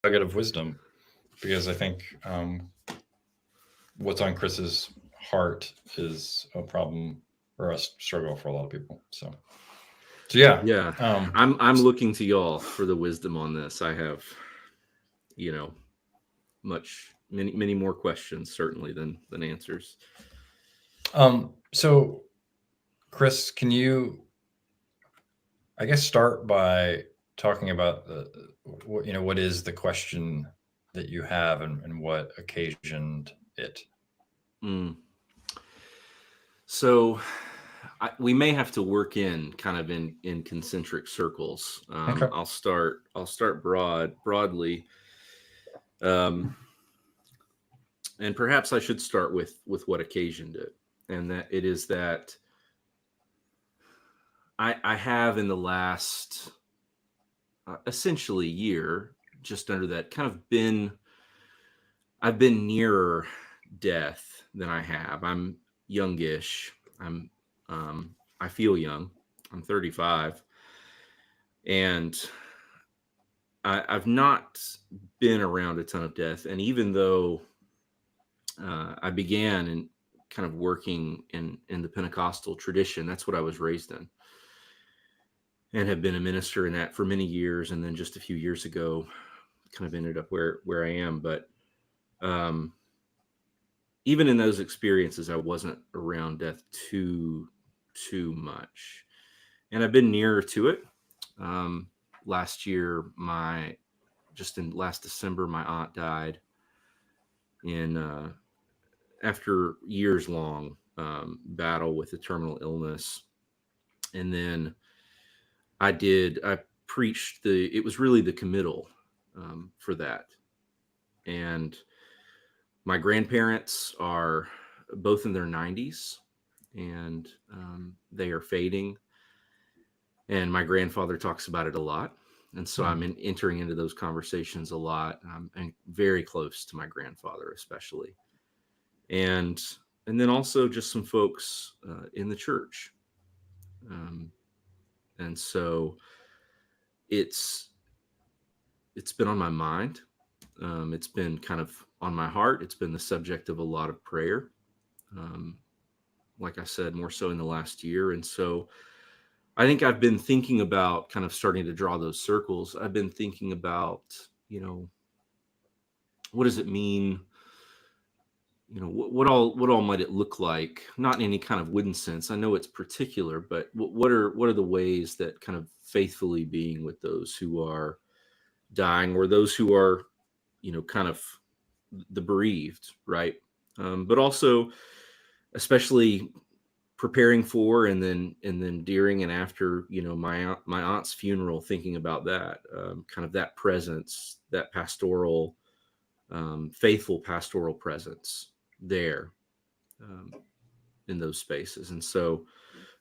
nugget of wisdom, because I think what's on Chris's heart is a problem or a struggle for a lot of people. So yeah. Yeah, Um, I'm looking to y'all for the wisdom on this. I have, you know, many more questions certainly than answers. so Chris, can you, I guess, start by talking about what is the question that you have, and what occasioned it? Mm. So we may have to work in kind of in concentric circles. Okay. I'll start broadly, um, and perhaps I should start with what occasioned it, and that it is that I have in the last essentially year, just under that, kind of been I've been nearer death than I have. I'm youngish. I feel young. I'm 35, and I've not been around a ton of death. And even though I began in kind of working in the Pentecostal tradition, that's what I was raised in, and have been a minister in that for many years. And then just a few years ago, kind of ended up where I am. But um, even in those experiences, I wasn't around death too much, and I've been nearer to it. Um, Last year, just in last December, my aunt died in after years long battle with a terminal illness, and then I preached it was really the committal for that, and my grandparents are both in their 90s, and they are fading. And my grandfather talks about it a lot. And so Hmm. entering into those conversations a lot. And very close to my grandfather, especially. And and then also just some folks in the church. Um, and so it's it's been on my mind. It's been kind of on my heart. It's been the subject of a lot of prayer. Um, like I said, more so in the last year. And so I think I've been thinking about kind of starting to draw those circles. I've been thinking about, you know, what does it mean? You know, what all might it look like? Not in any kind of wooden sense. I know it's particular, but what are the ways that kind of faithfully being with those who are dying, or those who are, kind of the bereaved, right? But also, especially preparing for, and then during and after, my aunt's funeral, thinking about that, kind of that presence, that pastoral, faithful pastoral presence there, um, in those spaces. And so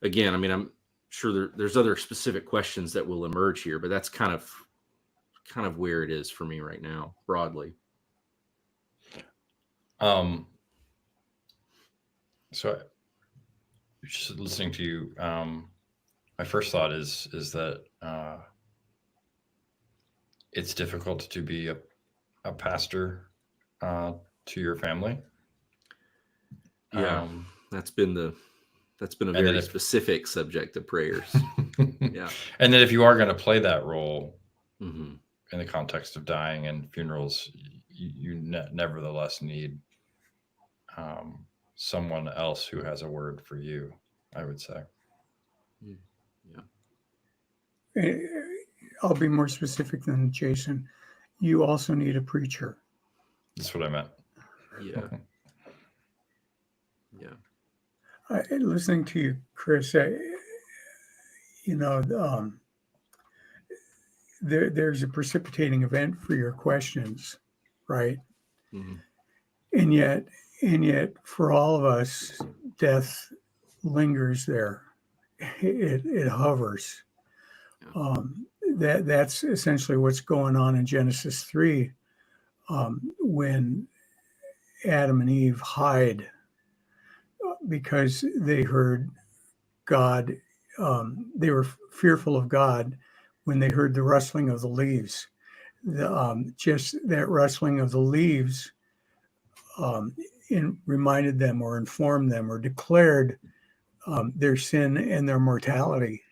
again, I mean, I'm sure there's other specific questions that will emerge here, but that's kind of where it is for me right now, broadly. Um, so just listening to you, my first thought is that it's difficult to be a pastor uh, to your family. Yeah, Um, that's been the that's been a and then very if specific subject of prayers. Yeah. and then if you are going to play that role Hmm. in the context of dying and funerals, nevertheless need um, someone else who has a word for you, I would say. Yeah. Eh, I'll be more specific than Jason. You also need a preacher. That's what I meant. Yeah. Yeah. Listening to you, Chris, you know, um, there's a precipitating event for your questions, right? Hmm. And yet, and yet, for all of us, death lingers there. It hovers. Yeah. Um, that's essentially what's going on in Genesis 3, when Adam and Eve hide because they heard God. They were fearful of God when they heard the rustling of the leaves. just that rustling of the leaves reminded them or informed them or declared their sin and their mortality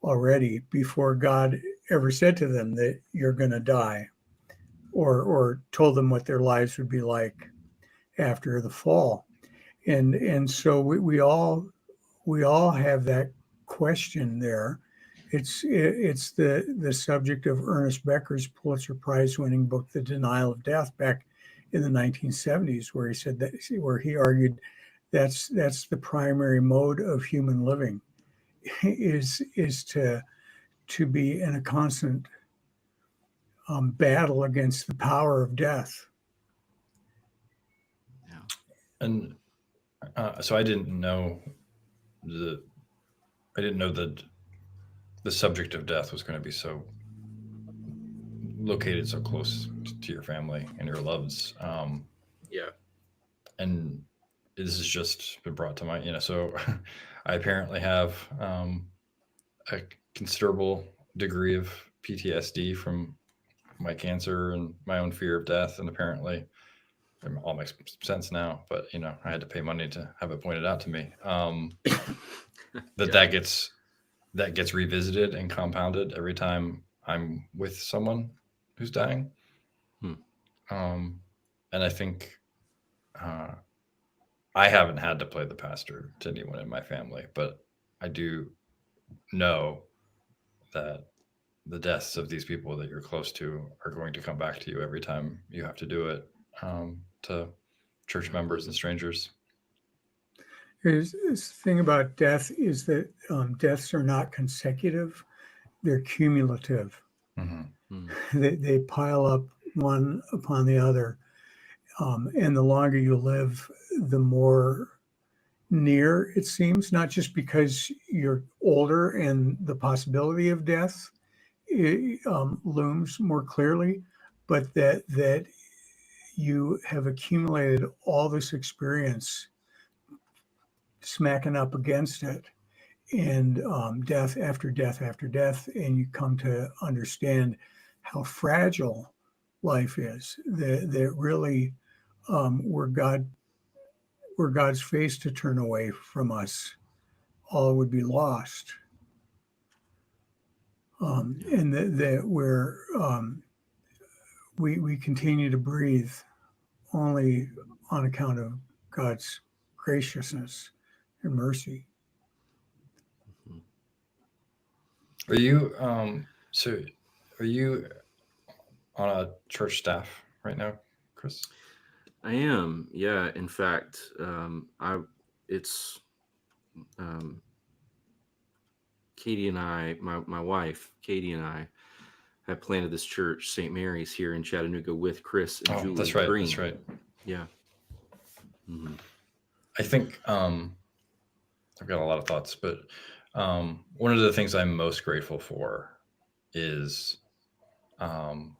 already before God ever said to them that you're going to die, or told them what their lives would be like after the fall. And so we all have that question there. It's the subject of Ernest Becker's Pulitzer Prize winning book, The Denial of Death, back in the 1970s, where he said that, where he argued that's the primary mode of human living, is to be in a constant battle against the power of death. Yeah. And so I didn't know that the subject of death was going to be so located so close to your family and your loves. Yeah. And this has just been brought to mind, so I apparently have a considerable degree of PTSD from my cancer and my own fear of death. And apparently it all makes sense now, but I had to pay money to have it pointed out to me. That gets revisited and compounded every time I'm with someone who's dying. Hmm. And I think I haven't had to play the pastor to anyone in my family, but I do know that the deaths of these people that you're close to are going to come back to you every time you have to do it, to church members and strangers. This thing about death is that deaths are not consecutive; they're cumulative. Mm-hmm. They pile up one upon the other, and the longer you live, the more near it seems. Not just because you're older and the possibility of death looms more clearly, but that you have accumulated all this experience smacking up against it, and death after death after death, and you come to understand how fragile life is. That really, were God's face to turn away from us, all would be lost. And that we continue to breathe only on account of God's graciousness and mercy. Are you so are you on a church staff right now, Chris? I am. Yeah. In fact, it's um, Katie and I, my wife, Katie and I, have planted this church, St. Mary's, here in Chattanooga with Chris and Oh, Julie that's right. Green. That's right. Yeah. Mm-hmm. I think I've got a lot of thoughts, but one of the things I'm most grateful for is um,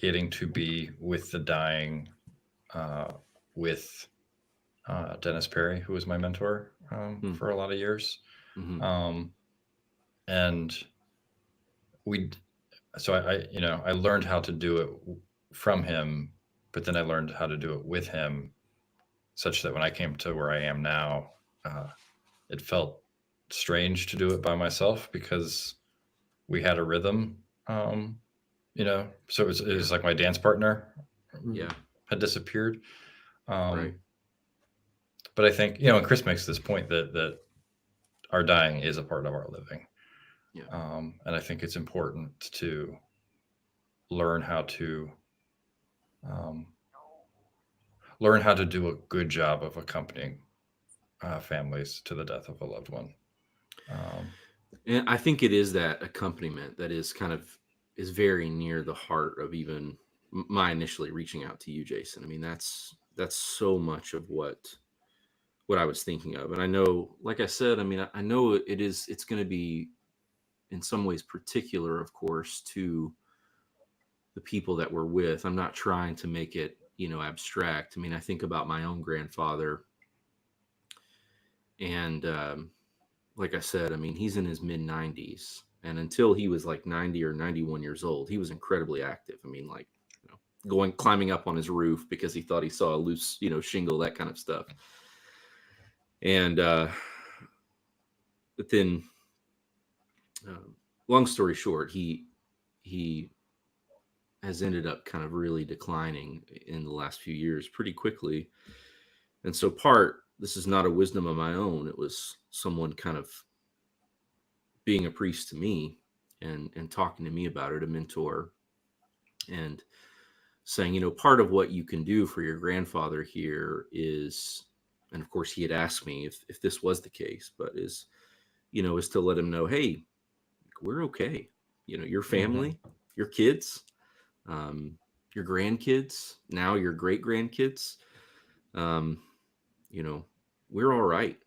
getting to be with the dying, uh, with Dennis Perry, who was my mentor for a lot of years. Mm-hmm. And we, so I learned how to do it from him, but then I learned how to do it with him, such that when I came to where I am now, it felt strange to do it by myself because we had a rhythm. Um, so it was like my dance partner Yeah. had disappeared. Right. But I think, and Chris makes this point that our dying is a part of our living. Yeah. And I think it's important to learn how to um, do a good job of accompanying families to the death of a loved one. And I think it is that accompaniment that is very near the heart of even my initially reaching out to you, Jason. I mean, that's so much of what I was thinking of. And I know, like I said, I mean, I know it's going to be in some ways particular, of course, to the people that we're with. I'm not trying to make it, abstract. I mean, I think about my own grandfather, and like I said, I mean, he's in his mid 90s, And until he was like 90 or 91 years old, he was incredibly active. I mean, like, climbing up on his roof because he thought he saw a loose, shingle, that kind of stuff. And, but then, long story short, he has ended up kind of really declining in the last few years pretty quickly. And so this is not a wisdom of my own. It was someone kind of being a priest to me and talking to me about it, a mentor, and saying, part of what you can do for your grandfather here is, and of course he had asked me if this was the case, but is to let him know, hey, we're okay. Your family, your kids, your grandkids, now your great grandkids, we're all right.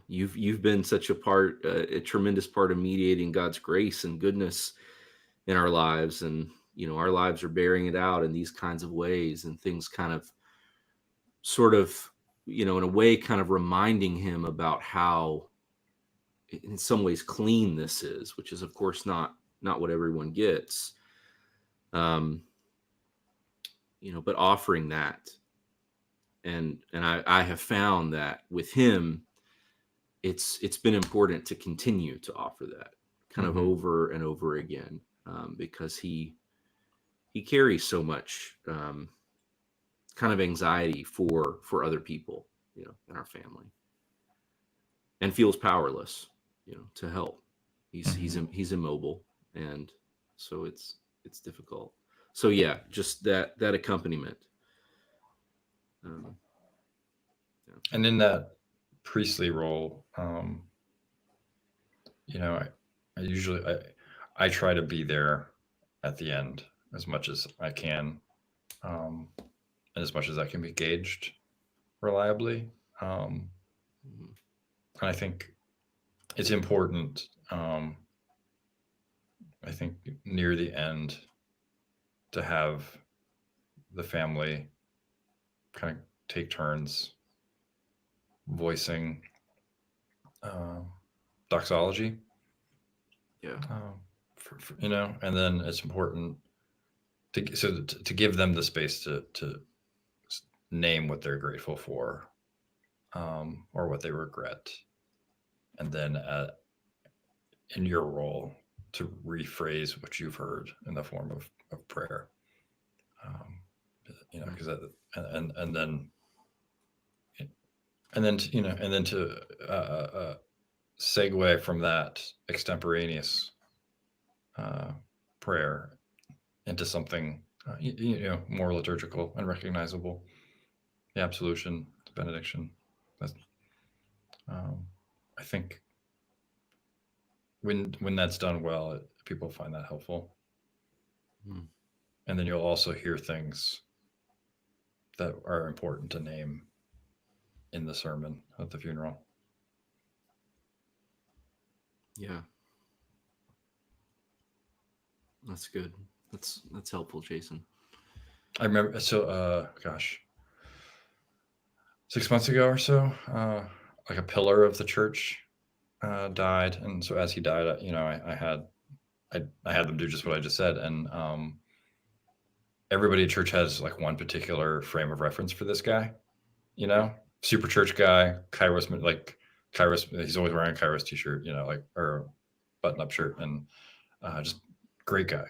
You've been such a tremendous part of mediating God's grace and goodness in our lives, and our lives are bearing it out in these kinds of ways, and things kind of sort of in a way kind of reminding him about how in some ways clean this is, which is of course not what everyone gets, but offering that. And I have found that with him, it's been important to continue to offer that kind of over and over again, because he carries so much kind of anxiety for other people, in our family, and feels powerless, to help. He's immobile, and so it's difficult. So yeah, just that accompaniment. And in that priestly role, I usually I try to be there at the end as much as I can, and as much as I can be gauged reliably. And I think it's important. I think near the end to have the family kind of take turns voicing doxology. Yeah. And then it's important to give them the space to name what they're grateful for, or what they regret, and then in your role to rephrase what you've heard in the form of prayer. Because and then to segue from that extemporaneous prayer into something more liturgical and recognizable. The absolution, the benediction. That's, I think when that's done well, people find that helpful. And then you'll also hear things that are important to name in the sermon at the funeral. Yeah. That's good. That's helpful, Jason. I remember, 6 months ago or so, like a pillar of the church died, and so as he died, I had them do just what I just said, and everybody at church has like one particular frame of reference for this guy, super church guy, Kairos, like Kairos. He's always wearing a Kairos t-shirt, or button-up shirt, and just great guy.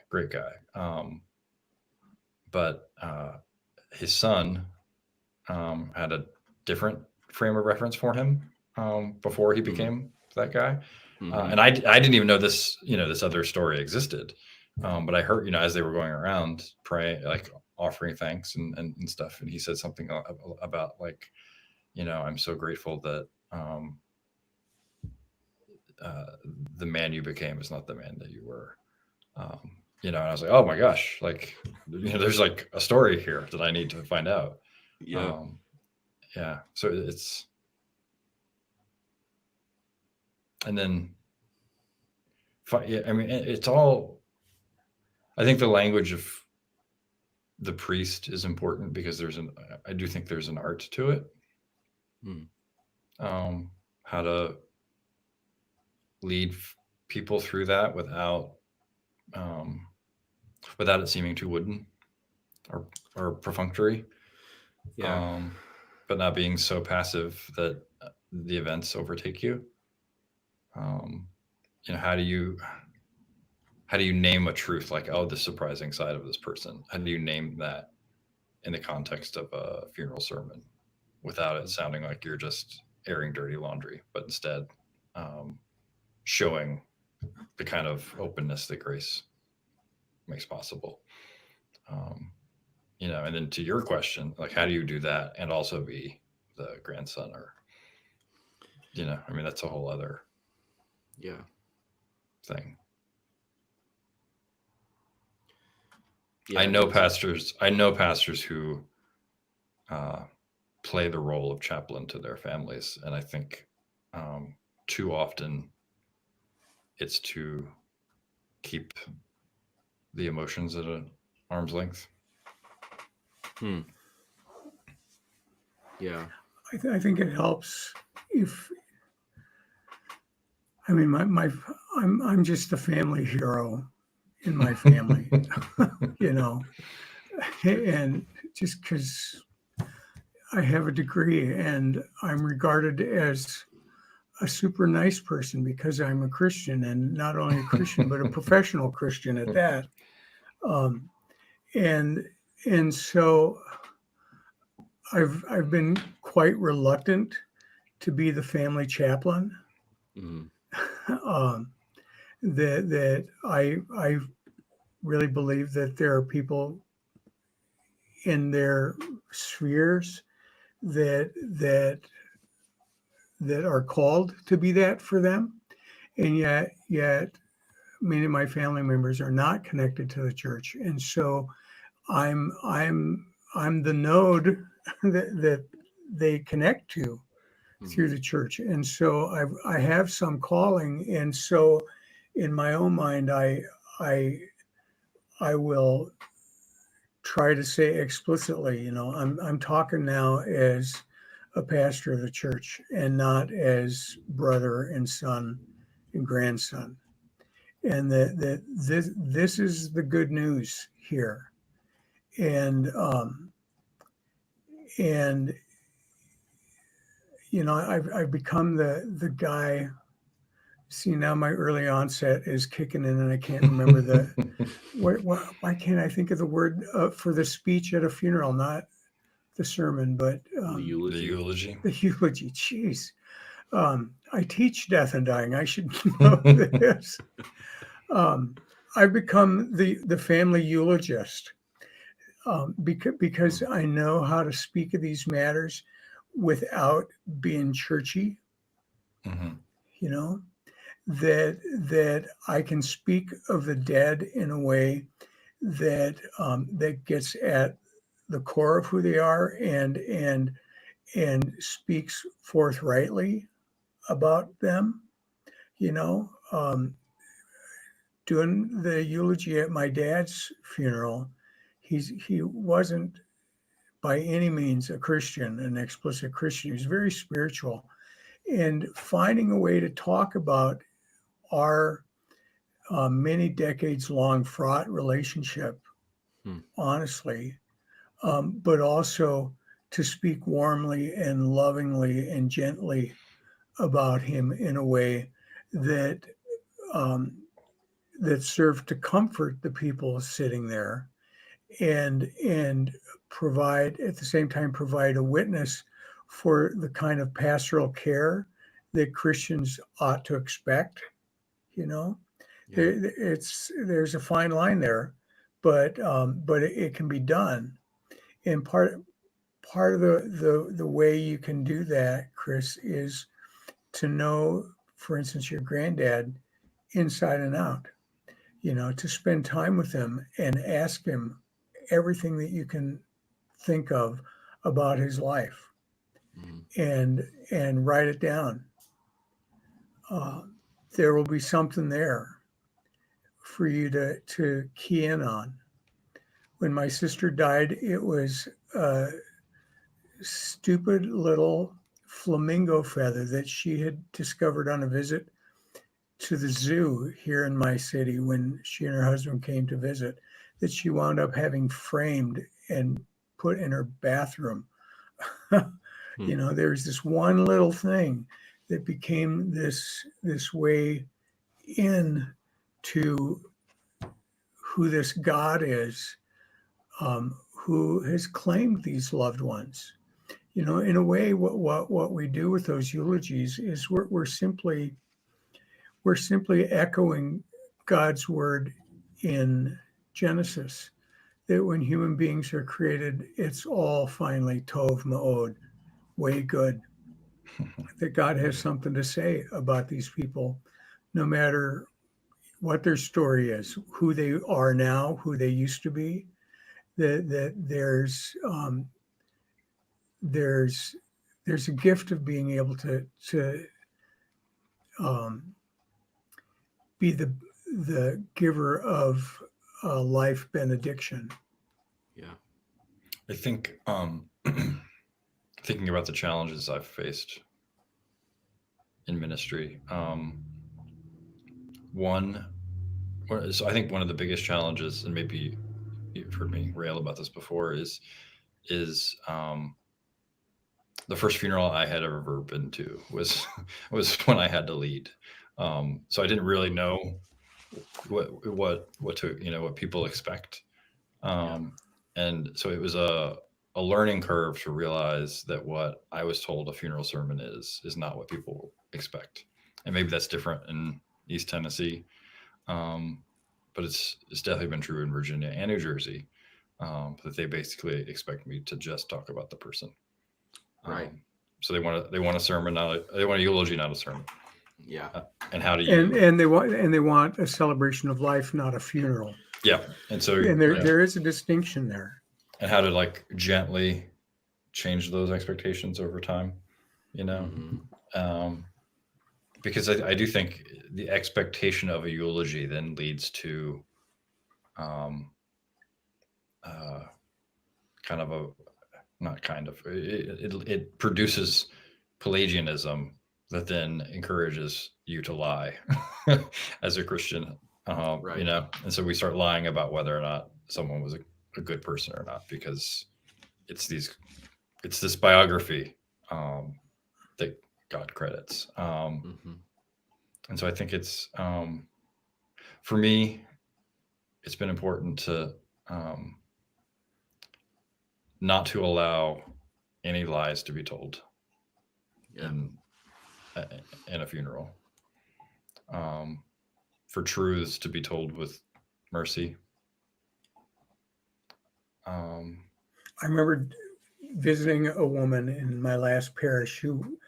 But his son had a different frame of reference for him before he became that guy. And I didn't even know this, this other story existed. But I heard, as they were going around praying, like offering thanks and stuff. And he said something about like, I'm so grateful that the man you became is not the man that you were. And I was like, oh my gosh, like, there's like a story here that I need to find out. Yeah. Yeah. So it's, and then, it's all, I think the language of the priest is important because I do think there's an art to it. How to lead people through that um, without it seeming too wooden or perfunctory, Yeah. um, but not being so passive that the events overtake you. Um, how do you name a truth like, oh, the surprising side of this person? How do you name that in the context of a funeral sermon without it sounding like you're just airing dirty laundry, but instead um, showing the kind of openness that grace makes possible? Um, and then to your question, like, how do you do that and also be the grandson or, I mean, that's a whole other Yeah. thing. Yeah. I know pastors who uh, play the role of chaplain to their families, and I think um, too often it's to keep the emotions at an arm's length. Hmm. Yeah. I think it helps if, I mean, I'm just the family hero in my family, you know, and just because I have a degree and I'm regarded as a super nice person because I'm a Christian, and not only a Christian but a professional Christian at that. Um, and and so I've been quite reluctant to be the family chaplain. Mm. um, that I really believe that there are people in their spheres that that that are called to be that for them, and yet many of my family members are not connected to the church, and so I'm I'm I'm the node that they connect to through Mm. the church, and so I have some calling, and so in my own mind I I will try to say explicitly, I'm talking now as a pastor of the church and not as brother and son and grandson, and that this is the good news here, and and I've become the guy. See, now my early onset is kicking in, and I can't remember why can't I think of the word for the speech at a funeral, not the sermon, but The eulogy. The eulogy. the eulogy. Jeez. I teach death and dying. I should know this. I've become the family eulogist, because I know how to speak of these matters without being churchy. Mm-hmm. You know that I can speak of the dead in a way that gets at the core of who they are, and speaks forthrightly about them. You know, doing the eulogy at my dad's funeral, he wasn't by any means a Christian, an explicit Christian. He was very spiritual, and finding a way to talk about our many decades long fraught relationship, Hmm. honestly, but also to speak warmly and lovingly and gently about him in a way that um, that served to comfort the people sitting there, and provide at the same time provide a witness for the kind of pastoral care that Christians ought to expect. You know, Yeah. there's a fine line there, but it can be done. And part of the way you can do that, Chris, is to know, for instance, your granddad inside and out. To spend time with him and ask him everything that you can think of about his life, Mm. and write it down. Uh, there will be something there for you to key in on. When my sister died, it was a stupid little flamingo feather that she had discovered on a visit to the zoo here in my city when she and her husband came to visit, that she wound up having framed and put in her bathroom. There's this one little thing that became this way in to who this God is, who has claimed these loved ones. In a way, what we do with those eulogies is we're simply echoing God's word in Genesis, that when human beings are created, it's all finally tov ma'od, way good. That God has something to say about these people, no matter what their story is, who they are now, who they used to be. That there's a gift of being able to be the giver of life benediction. Yeah. I think thinking about the challenges I've faced in ministry, so I think one of the biggest challenges, and maybe you've heard me rail about this before, is the first funeral I had ever been to was was when I had to lead. So I didn't really know what to what people expect, and so it was a learning curve to realize that what I was told a funeral sermon is not what people expect, and maybe that's different in East Tennessee, but it's definitely been true in Virginia and New Jersey, that they basically expect me to just talk about the person. Right. So they want a sermon, they want a eulogy, not a sermon. Yeah. And how do you? And they want a celebration of life, not a funeral. Yeah, and so there is a distinction there. And how to like gently change those expectations over time, because I do think the expectation of a eulogy then leads to kind of a not kind of it produces Pelagianism that then encourages you to lie as a Christian, Right. and so we start lying about whether or not someone was a good person or not, because it's this biography that God credits, and so I think it's for me, it's been important to not to allow any lies to be told in a funeral, for truths to be told with mercy. I remember visiting a woman in my last parish who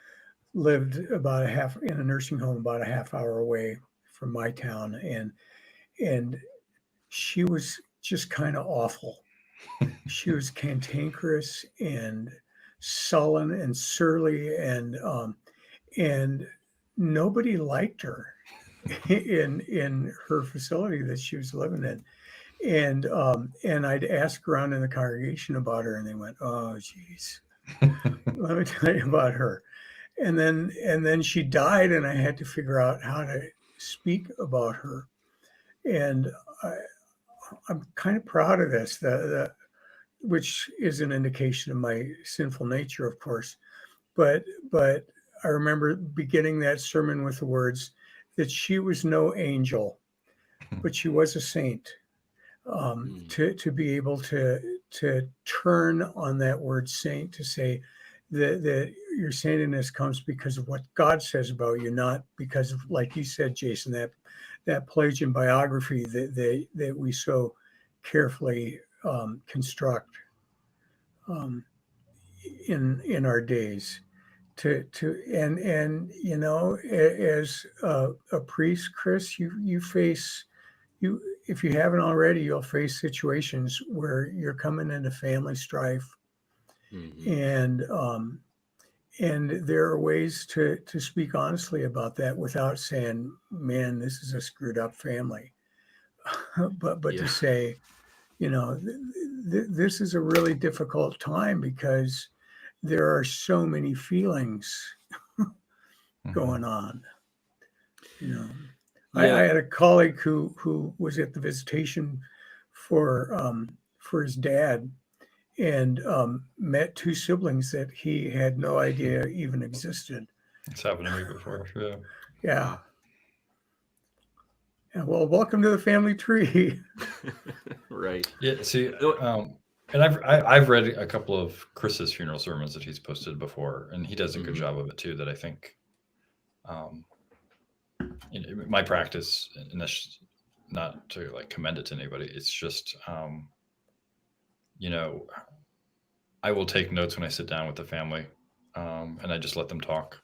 lived in a nursing home about a half hour away from my town, and she was just kind of awful. She was cantankerous and sullen and surly, and nobody liked her in her facility that she was living in. And I'd ask around in the congregation about her, and they went, "Oh, geez, let me tell you about her." And then she died, and I had to figure out how to speak about her. And I'm kind of proud of this, which is an indication of my sinful nature, of course. But I remember beginning that sermon with the words that she was no angel, but she was a saint. To be able to turn on that word saint, to say that your saintliness comes because of what God says about you, not because of, like you said, Jason, that Pelagian biography that we so carefully construct in our days. And as a priest, Chris, you face. If you haven't already, you'll face situations where you're coming into family strife, and there are ways to speak honestly about that without saying, "Man, this is a screwed up family," but to say, this is a really difficult time because there are so many feelings going on. I Yeah. had a colleague who was at the visitation for his dad, and met two siblings that he had no idea even existed. It's happened to me before. Yeah. Yeah. Yeah, well, welcome to the family tree. Right. Yeah. See, Oh, and I've read a couple of Chris's funeral sermons that he's posted before, and he does a good mhm. job of it too. That I think, my practice, and that's not to like commend it to anybody. It's just, you know, I will take notes when I sit down with the family, and I just let them talk.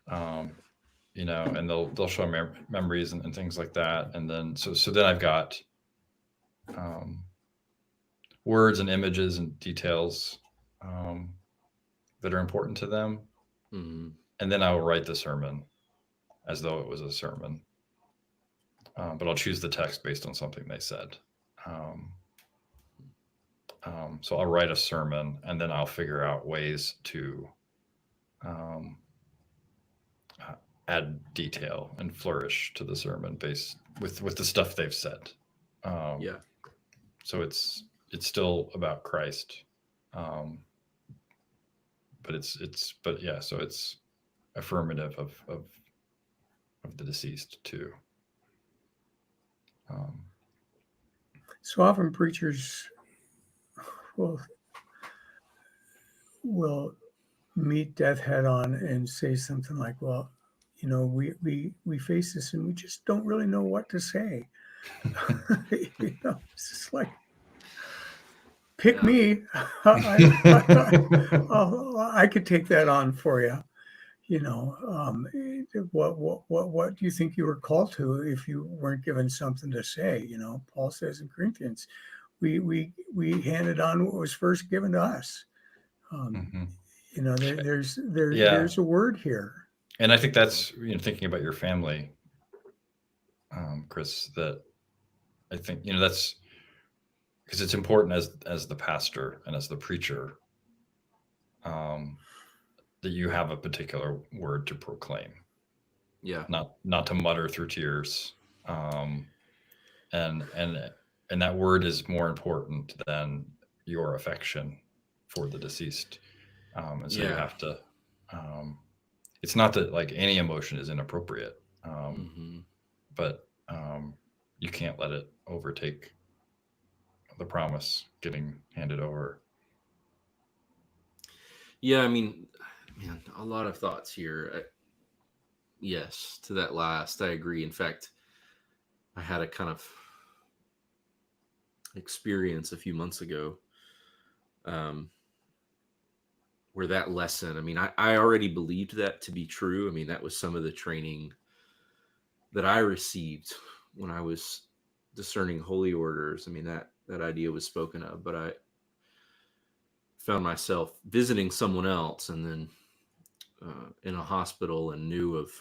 Um, and they'll show memories and things like that, and then so then I've got, um, words and images and details, um, that are important to them, Mhm. and then I will write the sermon as though it was a sermon, but I'll choose the text based on something they said. Um, so I'll write a sermon, and then I'll figure out ways to, um, uh, add detail and flourish to the sermon based with the stuff they've said. Um, Yeah. so it's still about Christ, um, but yeah. So it's affirmative of the deceased too. Um, So often preachers will will meet death head on and say something like, "Well, we face this and we just don't really know what to say." It's just like, pick Yeah. me. I could take that on for you. What do you think you were called to if you weren't given something to say? Paul says in Corinthians, we handed on what was first given to us. Um, mhm. there's Yeah, a word here. and I think that's, thinking about your family, Chris. That I think, that's because it's important as the pastor and as the preacher, um, that you have a particular word to proclaim, Yeah. not to mutter through tears, um, and that word is more important than your affection for the deceased, and so you Yeah. have to. Um, it's not that like any emotion is inappropriate, Mhm. but, you can't let it overtake the promise getting handed over. Yeah, I mean, man, a lot of thoughts here. Yes, to that last, I agree. In fact, I had a kind of experience a few months ago, um, where that lesson, I mean, I already believed that to be true. I mean, that was some of the training that I received when I was discerning holy orders. I mean, that idea was spoken of, but I found myself visiting someone else, and then in a hospital, and knew of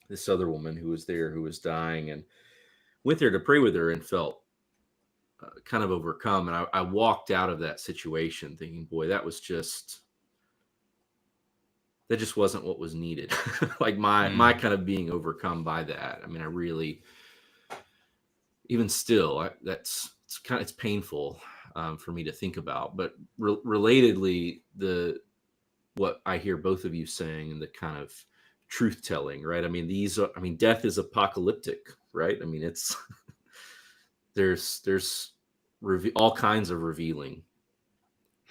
this other woman who was there who was dying, and went there to pray with her, and felt kind of overcome. And I walked out of that situation thinking, boy, that just wasn't what was needed. Like my Mm. kind of being overcome by that. I mean, I really, even still, it's painful, for me to think about. But relatedly, the what I hear both of you saying, and the kind of truth telling, right? I mean, death is apocalyptic, right? I mean, it's there's all kinds of revealing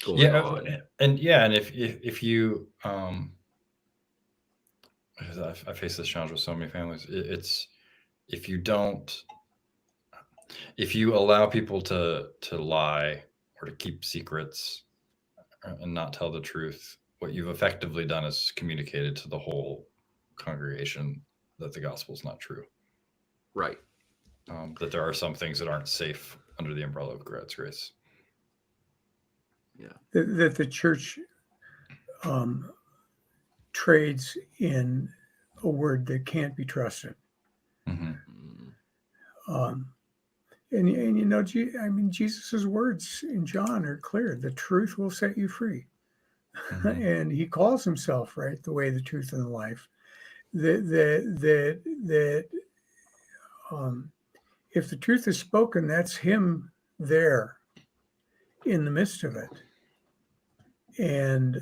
going Yeah, on. and yeah, and if you, 'cause I face this challenge with so many families. It's if you don't, if you allow people to lie or to keep secrets, and not tell the truth, what you've effectively done is communicated to the whole congregation that the gospel is not true. Right. That there are some things that aren't safe under the umbrella of God's grace. Yeah. That the church um, trades in a word that can't be trusted. Mm-hmm. Mm. Um, I mean, Jesus's words in John are clear: the truth will set you free. Mm-hmm. And he calls himself, right, the way, the truth, and the life. That if the truth is spoken, that's him there in the midst of it. And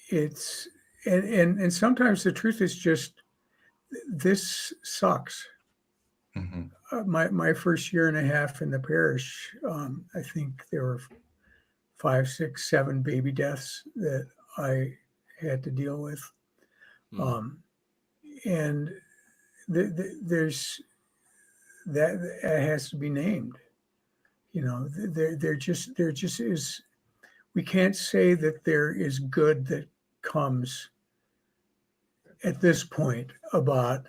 it's and sometimes the truth is just, this sucks. My first year and a half in the parish, I think there were 5, 6, 7 baby deaths that I had to deal with. And there's that has to be named. There just is. We can't say that there is good that comes at this point about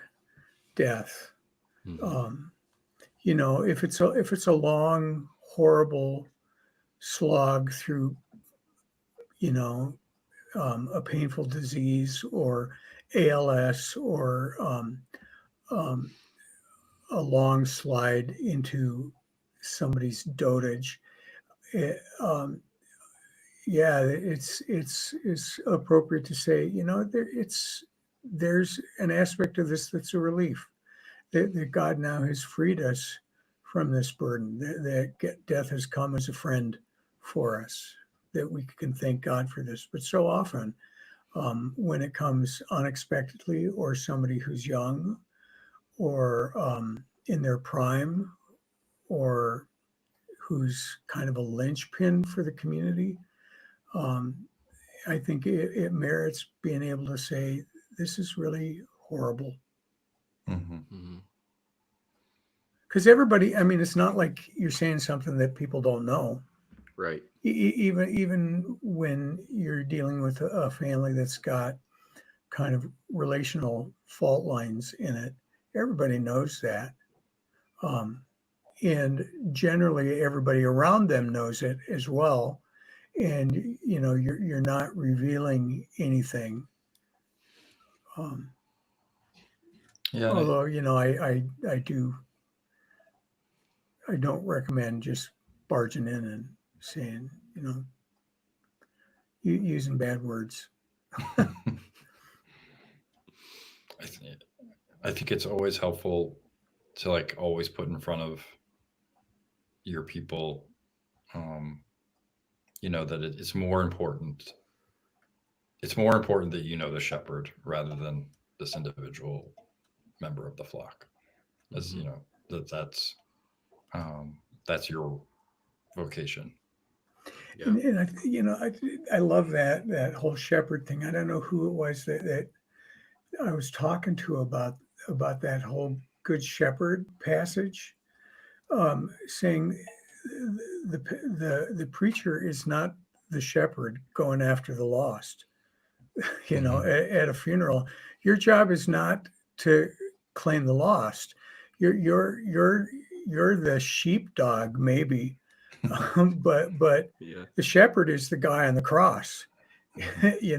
death. If it's a long, horrible slog through, a painful disease or ALS or a long slide into somebody's dotage, it's appropriate to say, there's an aspect of this that's a relief, that God now has freed us from this burden, that death has come as a friend for us, that we can thank God for this. But so often, when it comes unexpectedly, or somebody who's young, or in their prime, or who's kind of a linchpin for the community, I think it merits being able to say, this is really horrible. Because everybody, it's not like you're saying something that people don't know. Right. Even when you're dealing with a family that's got kind of relational fault lines in it, everybody knows that. And generally everybody around them knows it as well. And, you're not revealing anything. Although, I don't recommend just barging in and saying, using bad words. I think it's always helpful to always put in front of your people, that it's more important. It's more important that the shepherd rather than this individual member of the flock. As that's your vocation. Yeah. And I love that whole shepherd thing. I don't know who it was that I was talking to about that whole Good Shepherd passage, saying the preacher is not the shepherd going after the lost. At a funeral, your job is not to claim the lost. You're the sheepdog, maybe, but yeah. The shepherd is the guy on the cross. You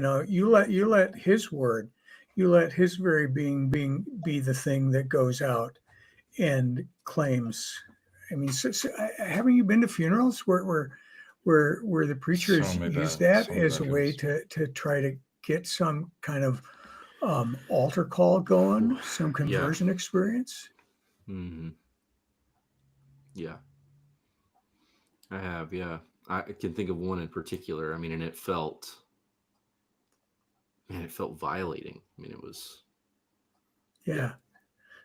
let his word, you let his very being be the thing that goes out and claims. Haven't you been to funerals where the preachers use that as a way to try to get some kind of altar call going, some conversion experience? Yeah, I have. Yeah, I can think of one in particular. And it felt violating. It was. Yeah.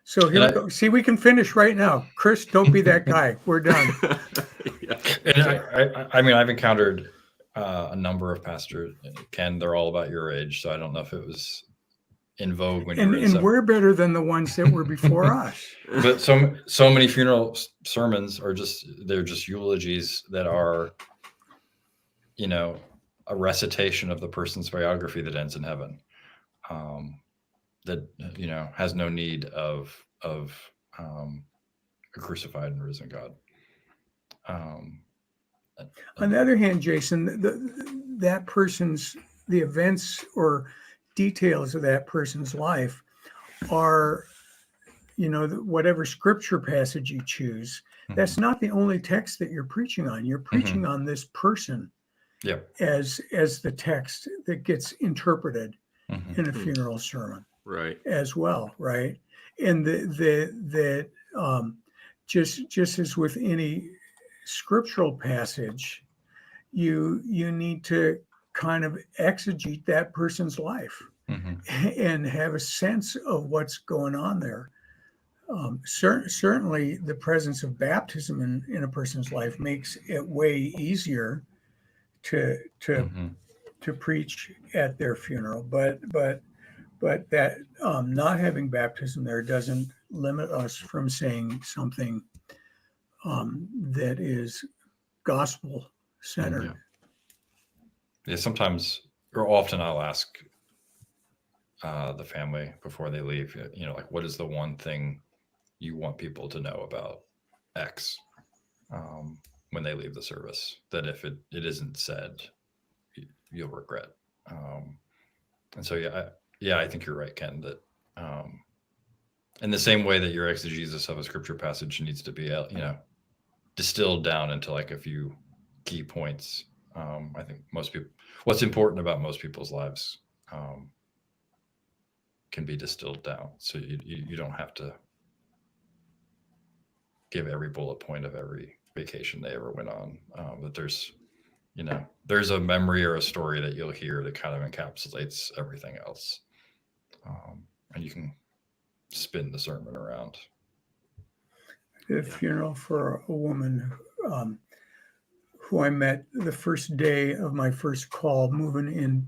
So here we go. See, we can finish right now. Chris, don't be that guy. We're done. Yeah. And I've encountered a number of pastors. Ken, they're all about your age, so I don't know if it was in vogue when you were in and we're better than the ones that were before us. But so many funeral sermons are just eulogies that are, a recitation of the person's biography that ends in heaven. That has no need of a crucified and risen God. On the other hand, Jason, that person's, the events or details of that person's life are, whatever scripture passage you choose, that's not the only text that you're preaching on. You're preaching on this person as the text that gets interpreted in a funeral sermon. Right. as well, right? And just as with any scriptural passage, you need to kind of exegete that person's life Mhm. and have a sense of what's going on there. Certainly, the presence of baptism in a person's life makes it way easier to to Mhm. to preach at their funeral. But that not having baptism there doesn't limit us from saying something that is gospel centered. Yeah. Yeah, sometimes or often I'll ask the family before they leave, like, what is the one thing you want people to know about X um, when they leave the service? That if it isn't said, you'll regret. Um, and so, I think you're right, Ken, that um, in the same way that your exegesis of a scripture passage needs to be, distilled down into like a few key points. I think most people, what's important about most people's lives um, can be distilled down. So you don't have to give every bullet point of every vacation they ever went on. But there's a memory or a story that you'll hear that kind of encapsulates everything else. And you can spin the sermon around. The Yeah. funeral for a woman um, who I met the first day of my first call, moving in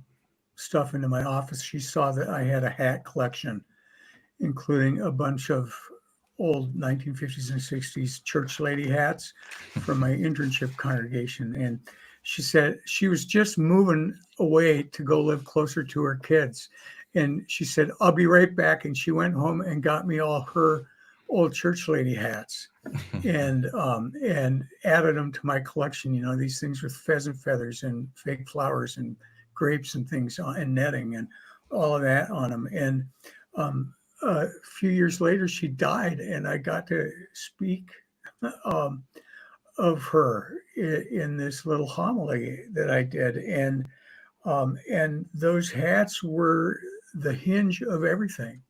stuff into my office. She saw that I had a hat collection, including a bunch of old 1950s and 60s church lady hats from my internship congregation. And she said she was just moving away to go live closer to her kids. And she said, I'll be right back. And she went home and got me all her old church lady hats and added them to my collection. You know, these things with pheasant feathers and fake flowers and grapes and things and netting and all of that on them. And a few years later, she died, and I got to speak um, of her in this little homily that I did, and those hats were the hinge of everything.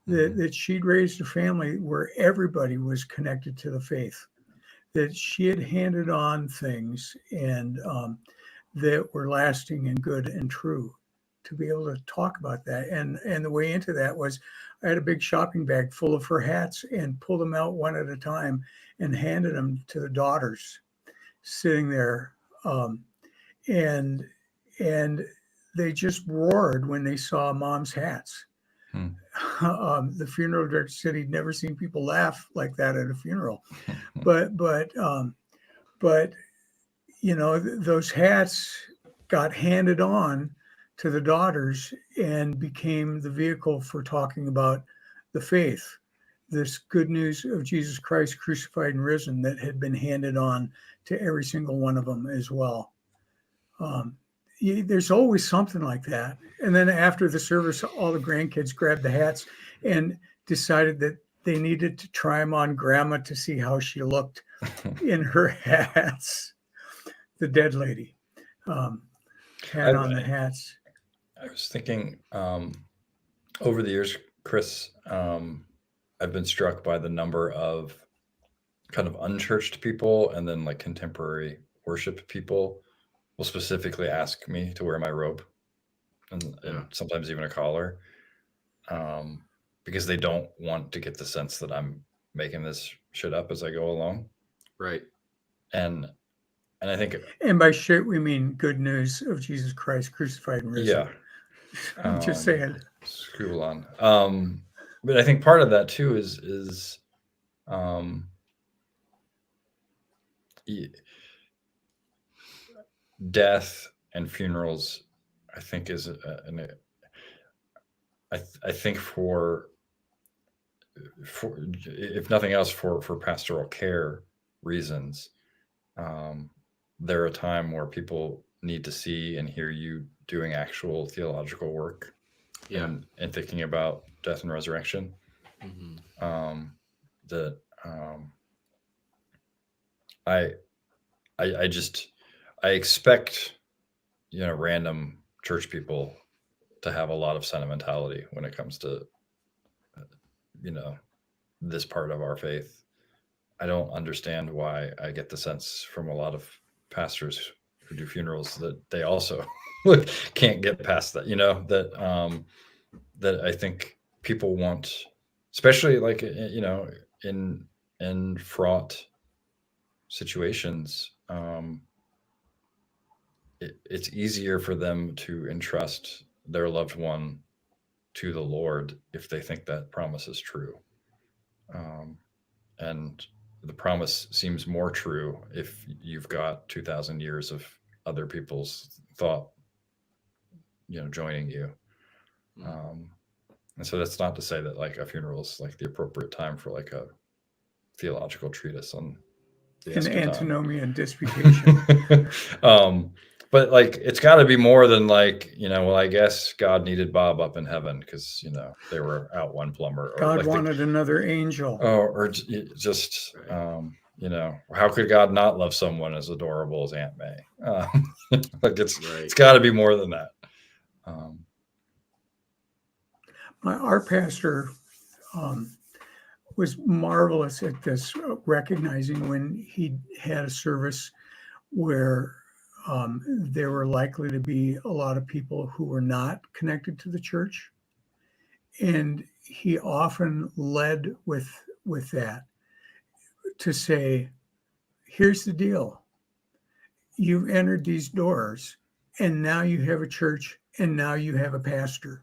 That she'd raised a family where everybody was connected to the faith. That she had handed on things and that were lasting and good and true. To be able to talk about that, and the way into that was, I had a big shopping bag full of her hats and pulled them out one at a time and handed them to the daughters sitting there, um, and and they just roared when they saw mom's hats. Hmm. The funeral director said he'd never seen people laugh like that at a funeral, but those hats got handed on to the daughters and became the vehicle for talking about the faith, this good news of Jesus Christ crucified and risen that had been handed on to every single one of them as well. Um, there's always something like that. And then after the service, all the grandkids grabbed the hats and decided that they needed to try them on grandma to see how she looked in her hats. The dead lady had on the hats. I was thinking over the years, Chris, I've been struck by the number of kind of unchurched people and then like contemporary worship people will specifically ask me to wear my robe and sometimes even a collar um, because they don't want to get the sense that I'm making this shit up as I go along. Right. And I think, And by shit, we mean good news of Jesus Christ crucified and risen. yeah, I'm just saying. School on. But I think part of that too is um, death and funerals. I think is I think for if nothing else for pastoral care reasons, um, they're a time where people need to see and hear you doing actual theological work Yeah. and thinking about death and resurrection. Mm-hmm. That I I just I expect random church people to have a lot of sentimentality when it comes to this part of our faith. I don't understand why I get the sense from a lot of pastors who do funerals that they also can't get past that. That I think people want, especially like in fraught situations. It's easier for them to entrust their loved one to the Lord if they think that promise is true. Um, and the promise seems more true if you've got 2,000 years of other people's thought, joining you. Um, and so that's not to say that like a funeral is like the appropriate time for like a theological treatise on the An eschaton. antinomian disputation. But like it's got to be more than like, well, I guess God needed Bob up in heaven because they were out one plumber, or God like wanted another angel. or just how could God not love someone as adorable as Aunt May? Like it's got to be more than that. Our pastor was marvelous at this, recognizing when he had a service where there were likely to be a lot of people who were not connected to the church. And he often led with that to say, here's the deal. You've entered these doors, and now you have a church, and now you have a pastor.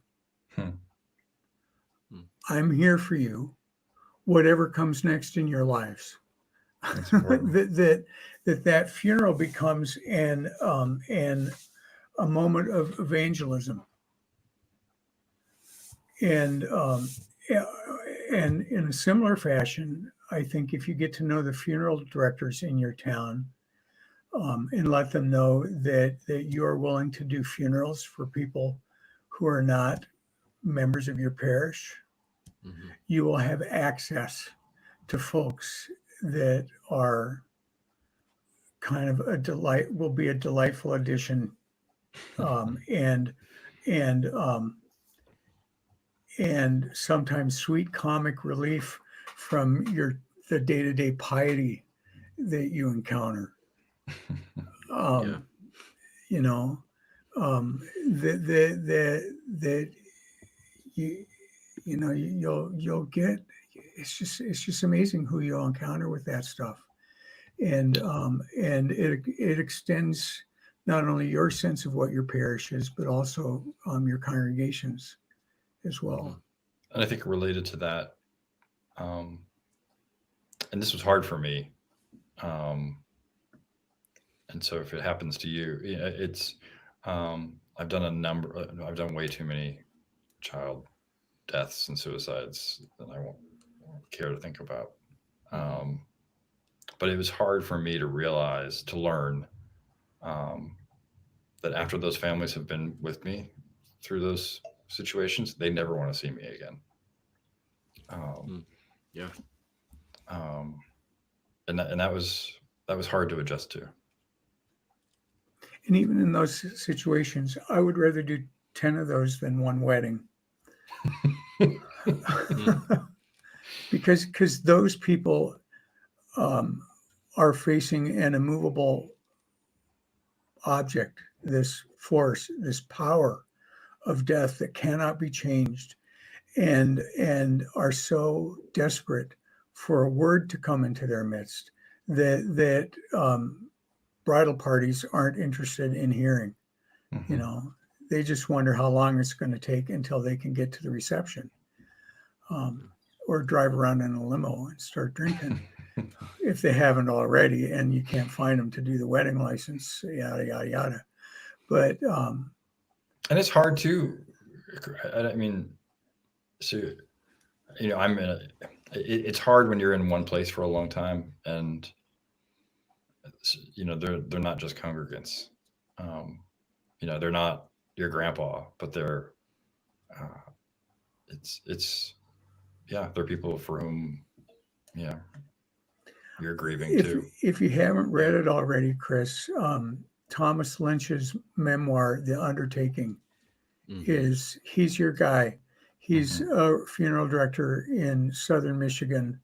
I'm here for you, whatever comes next in your lives. that funeral becomes an a moment of evangelism, and in a similar fashion, I think if you get to know the funeral directors in your town, and let them know that you are willing to do funerals for people who are not members of your parish, you will have access to folks that are kind of a delight, will be a delightful addition, and sometimes sweet comic relief from the day-to-day piety that you encounter. That you'll get. It's just amazing who you'll encounter with that stuff, and it extends not only your sense of what your parish is, but also your congregations as well. And I think related to that, and this was hard for me, and so if it happens to you, it's I've done way too many child deaths and suicides that I won't care to think about. But it was hard for me to learn that after those families have been with me through those situations, they never want to see me again. And that was hard to adjust to. And even in those situations, I would rather do 10 of those than one wedding. because those people are facing an immovable object, this force, this power of death that cannot be changed, and are so desperate for a word to come into their midst that bridal parties aren't interested in hearing. They just wonder how long it's going to take until they can get to the reception, or drive around in a limo and start drinking if they haven't already, and you can't find them to do the wedding license, yada, yada, yada. But, and it's hard too. I mean, so, it's hard when you're in one place for a long time, and, they're not just congregants. They're not your grandpa, but they're, they're people for whom, you're grieving too. If you haven't read it already, Chris, Thomas Lynch's memoir, The Undertaking, he's your guy. He's a funeral director in southern Michigan,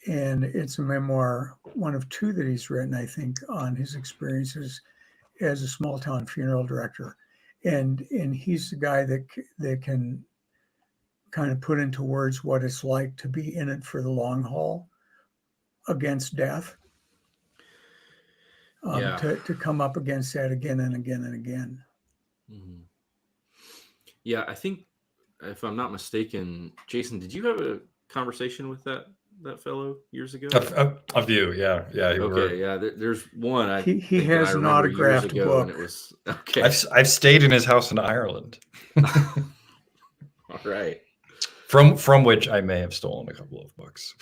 and it's a memoir, one of two that he's written, I think, on his experiences as a small town funeral director. And he's the guy that can kind of put into words what it's like to be in it for the long haul against death. Yeah. To come up against that again and again and again. Mhm. Yeah, I think if I'm not mistaken, Jason, did you have a conversation with that fellow years ago? A few, yeah. Okay, yeah. There's one I He think that I has an remember years autographed ago, and book. it was okay. I've stayed in his house in Ireland, All right, from which I may have stolen a couple of books.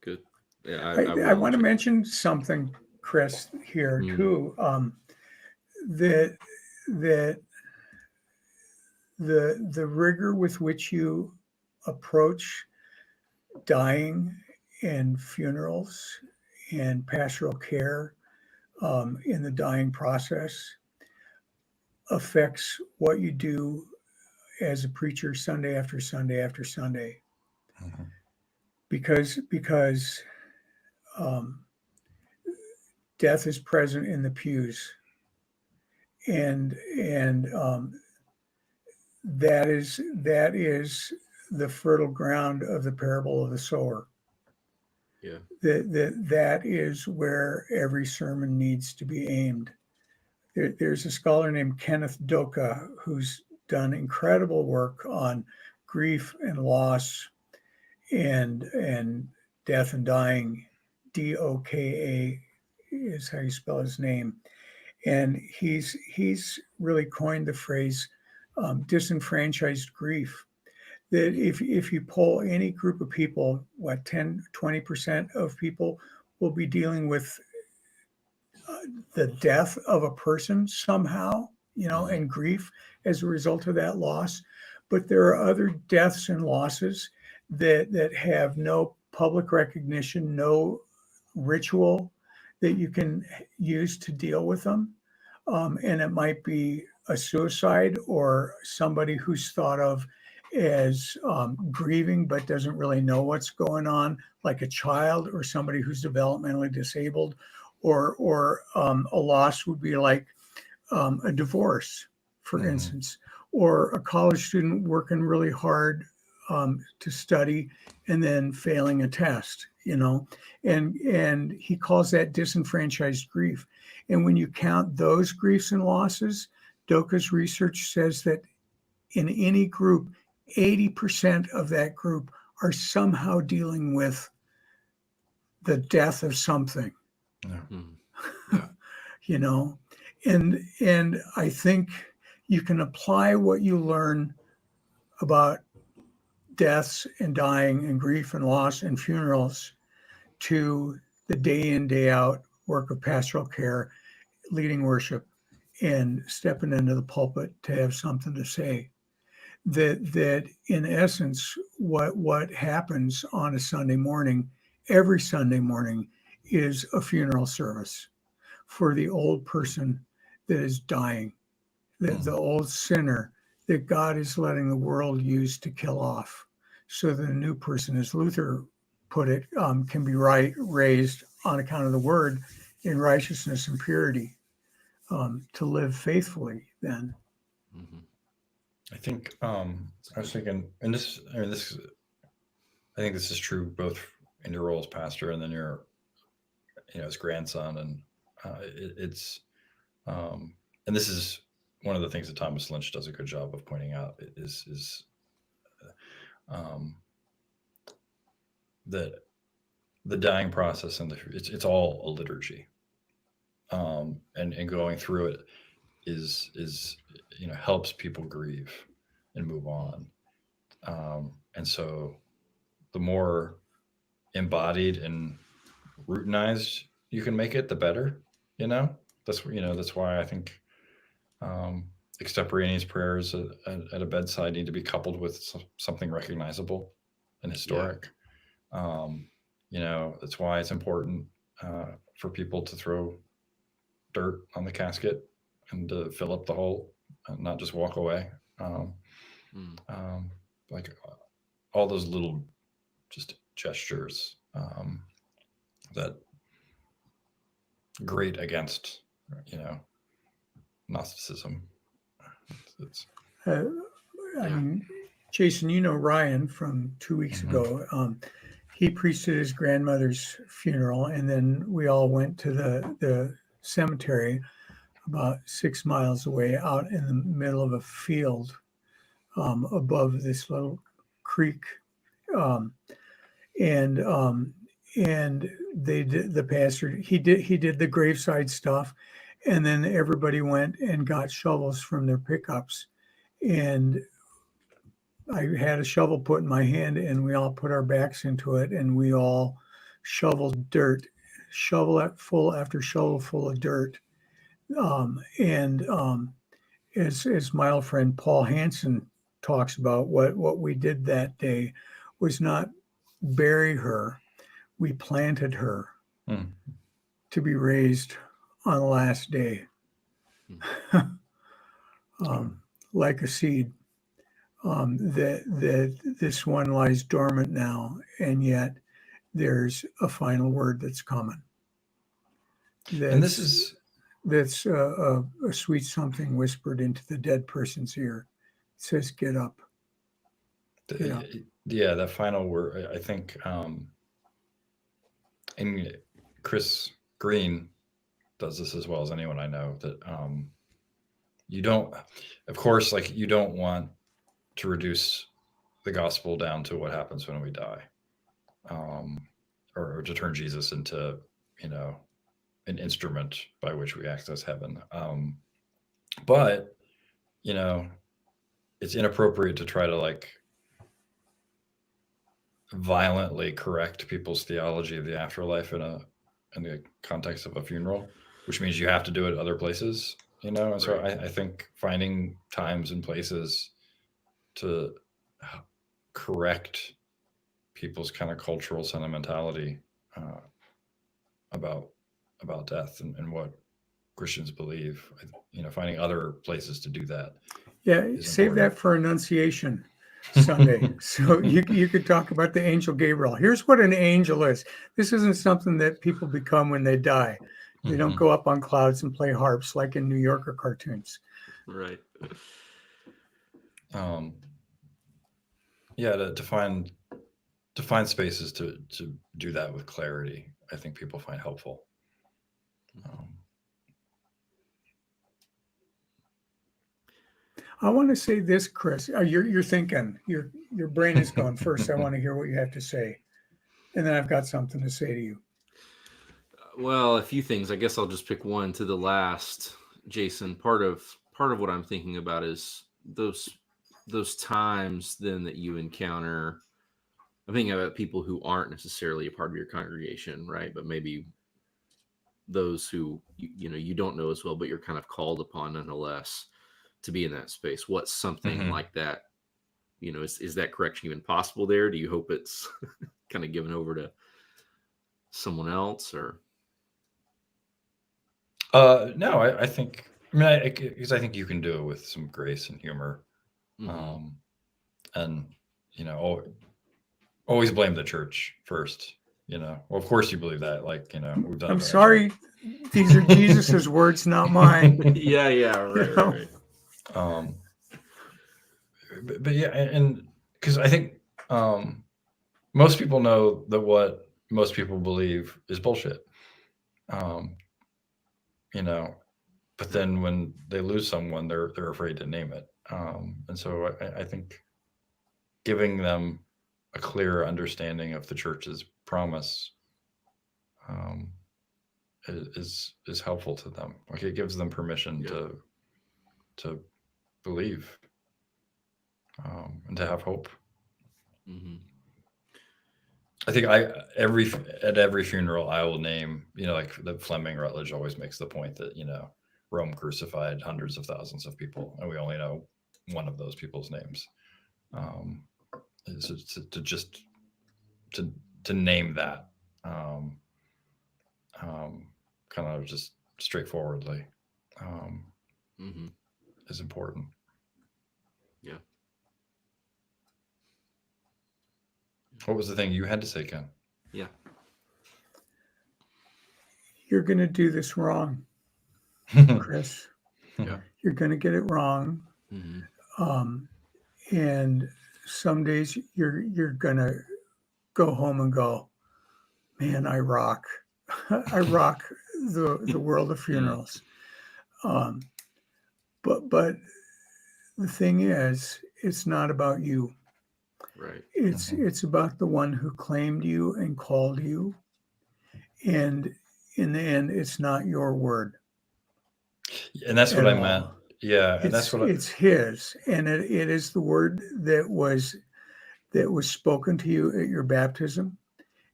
good. Yeah, I I will want to check. mention something, Chris, here Mm. too. That the rigor with which you approach dying and funerals and pastoral care in the dying process affects what you do as a preacher Sunday after Sunday after Sunday, because um, death is present in the pews, and that is the fertile ground of the parable of the sower. Yeah. That is where every sermon needs to be aimed. There's a scholar named Kenneth Doka who's done incredible work on grief and loss and death and dying. Doka is how you spell his name, and he's really coined the phrase disenfranchised grief. That if you poll any group of people, what 10-20% of people will be dealing with the death of a person somehow, and grief as a result of that loss. But there are other deaths and losses that have no public recognition, no ritual that you can use to deal with them. And it might be a suicide or somebody who's thought of as grieving but doesn't really know what's going on, like a child or somebody who's developmentally disabled, or a loss would be like a divorce, for instance, or a college student working really hard to study and then failing a test, and he calls that disenfranchised grief. And when you count those griefs and losses, Doka's research says that in any group, 80% of that group are somehow dealing with the death of something. Yeah. And I think you can apply what you learn about deaths and dying and grief and loss and funerals to the day in, day out work of pastoral care, leading worship, and stepping into the pulpit to have something to say. That in essence, what happens on a Sunday morning, every Sunday morning, is a funeral service for the old person that is dying, the old sinner that God is letting the world use to kill off, so that a new person, as Luther put it, can be raised on account of the word in righteousness and purity, to live faithfully then. I think I was thinking, and I think this is true both in your role as pastor and then your, as grandson, and it's and this is one of the things that Thomas Lynch does a good job of pointing out is um, that the dying process and it's all a liturgy, and going through it is helps people grieve and move on, and so the more embodied and routinized you can make it, the better. That's why I think extemporaneous prayers at a bedside need to be coupled with something recognizable and historic. That's why it's important for people to throw dirt on the casket and to fill up the hole and not just walk away. Mm. Like all those little just gestures that grate against, Gnosticism. It's Uh, I Yeah. mean, Jason, you know Ryan from 2 weeks Mhm. ago. He preached at his grandmother's funeral, and then we all went to the cemetery about 6 miles away, out in the middle of a field above this little creek, um, and um, and they did the pastor he did the graveside stuff, and then everybody went and got shovels from their pickups, and I had a shovel put in my hand, and we all put our backs into it, and we all shoveled dirt, shovel at full after shovel full of dirt. And as my old friend Paul Hansen talks about, what we did that day was not bury her; we planted her Mm. to be raised on the last day, Oh. like a seed. That this one lies dormant now, and yet there's a final word that's coming. And this That's is a sweet something whispered into the dead person's ear. It says, "Get up, get up." yeah, that final word. I think, and Chris Green does this as well as anyone I know. That you don't, of course, like you don't want to reduce the gospel down to what happens when we die, um, or to turn Jesus into, you know, an instrument by which we access heaven. But you know, it's inappropriate to try to like violently correct people's theology of the afterlife in the context of a funeral, which means you have to do it other places, And so Right. I think finding times and places to correct people's kind of cultural sentimentality uh, about death and what Christians believe, finding other places to do that Yeah, is save important. that for Annunciation Sunday. So you could talk about the angel Gabriel. Here's what an angel is. This isn't something that people become when they die. They don't Mhm. go up on clouds and play harps like in New Yorker cartoons. Right. Um, yeah, to find spaces to do that with clarity, I think people find helpful. Um, I want to say this, Chris. You're thinking. Your brain is going first. I want to hear what you have to say, and then I've got something to say to you. Well, a few things. I guess I'll just pick one to the last. Jason, part of what I'm thinking about is those times then that you encounter. I'm thinking about people who aren't necessarily a part of your congregation, right? But maybe those who you don't know as well, but you're kind of called upon nonetheless to be in that space. What's something mhm. like that? Is that correction even possible there? Do you hope it's kind of given over to someone else, or? No, I think. I mean, because I think you can do it with some grace and humor, Mm-hmm. um, and always blame the church first. Well, of course you believe that. Like, we've done a I'm better job. sorry. These are Jesus's words, not mine. Yeah, You right, right, know. right. um, but yeah, and because I think um, most people know that what most people believe is bullshit. Um, you know, but then when they lose someone, they're afraid to name it. And so I think giving them a clear understanding of the church's promise um, is helpful to them. Like it gives them permission Yeah. to believe and to have hope. Mm-hmm. I think at every funeral I will name, like the Fleming Rutledge always makes the point that Rome crucified hundreds of thousands of people, and we only know one of those people's names. Um, so to just to to name that, um, um, kind of just straightforwardly, um, Mm-hmm. is important. Yeah. What was the thing you had to say, Ken? Yeah. You're going to do this wrong, Chris. Yeah. You're going to get it wrong. Um, and some days you're going to go home and go, man, I rock. I rock the world of funerals. But the thing is, it's not about you. Right. It's about the one who claimed you and called you. And in the end, it's not your word And that's what at I meant. all. Yeah, and that's what It's his, and it is the word that was spoken to you at your baptism.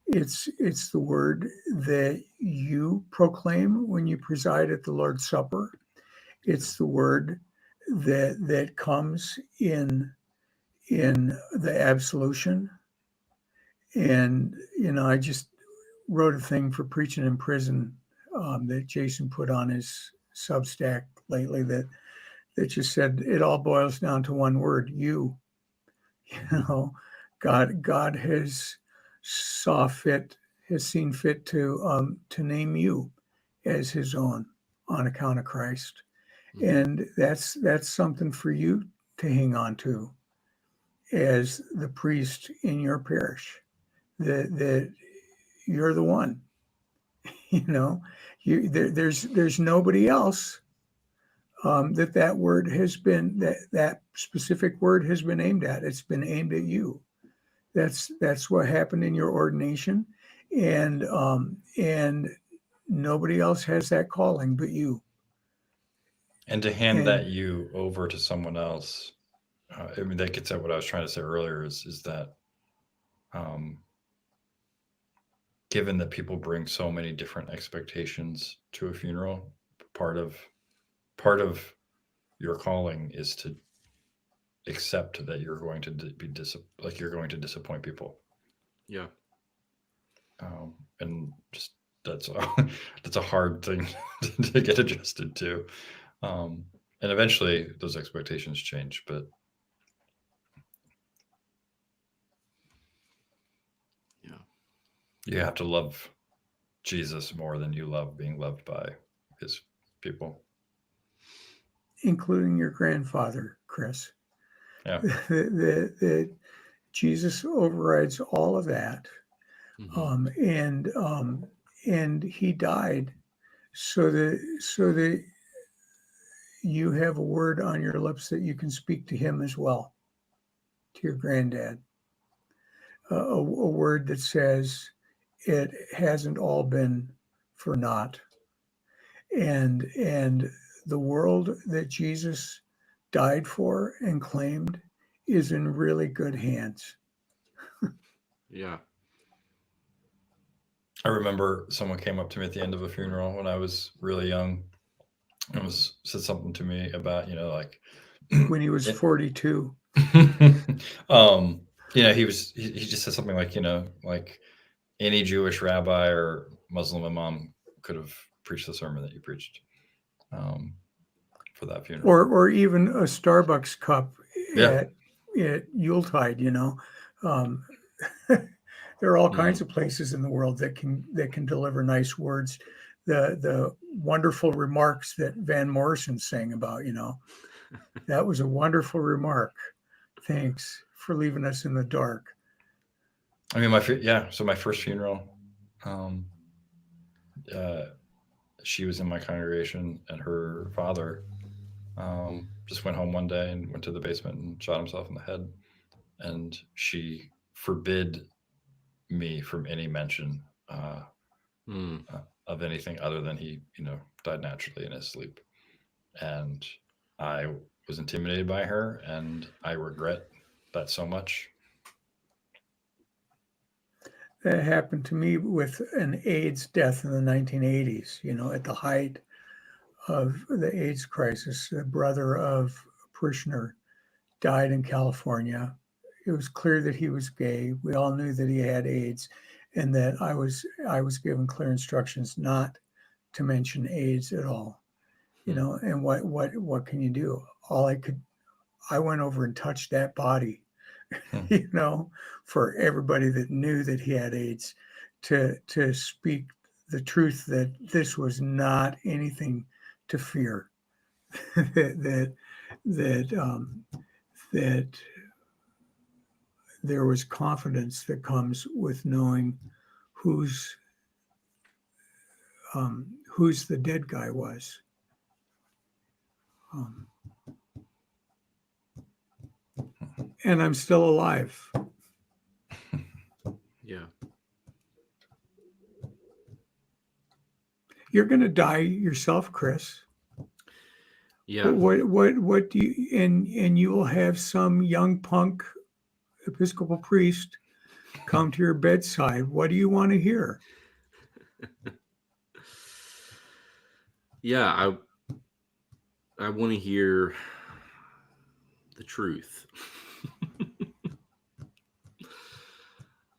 It's the word that you proclaim when you preside at the Lord's Supper. It's the word that comes in the absolution. And I just wrote a thing for preaching in prison that Jason put on his Substack lately that just said it all boils down to one word: you. You know, God has seen fit to name you as His own on account of Christ, and that's something for you to hang on to as the priest in your parish. That you're the one. You know, there's nobody else that word has been that specific word has been aimed at. It's been aimed at you. That's what happened in your ordination, and nobody else has that calling but you. and to hand And that you over to someone else. I mean, that gets at what I was trying to say earlier. Is that um, given that people bring so many different expectations to a funeral, part of part of your calling is to accept that you're going to like you're going to disappoint people, Yeah. and just that's a, that's a hard thing to get adjusted to, um, and eventually those expectations change. But Yeah. you have to love Jesus more than you love being loved by his people. including your grandfather, Chris, Yeah. that Jesus overrides all of that, um, and um, and He died so that you have a word on your lips that you can speak to Him as well, to your granddad, a word that says it hasn't all been for naught, and the world that Jesus died for and claimed is in really good hands. Yeah. I remember someone came up to me at the end of a funeral when I was really young and said something to me about, like When he was it, 42. um, he just said something like, like any Jewish rabbi or Muslim imam could have preached the sermon that you preached, for that funeral. Or even a Starbucks cup Yeah. at Yuletide, Um, there are all kinds Mm. of places in the world that can deliver nice words. The wonderful remarks that Van Morrison sang about, that was a wonderful remark. Thanks for leaving us in the dark. I mean, so my first funeral, um, uh, she was in my congregation, and her father just went home one day and went to the basement and shot himself in the head. And she forbid me from any mention uh, Mm. of anything other than he, died naturally in his sleep. And I was intimidated by her, and I regret that so much. That happened to me with an AIDS death in the 1980s, at the height of the AIDS crisis. The brother of a parishioner died in California. It was clear that he was gay. We all knew that he had AIDS, and that I was given clear instructions not to mention AIDS at all. And what can you do? I went over and touched that body you know, for everybody that knew that he had AIDS, to speak the truth that this was not anything to fear, that that that there was confidence that comes with knowing who's who's the dead guy was. Um, and I'm still alive. Yeah. You're going to die yourself, Chris. Yeah. What do you, and you will have some young punk Episcopal priest come to your bedside. What do you want to hear? Yeah. I want to hear the truth.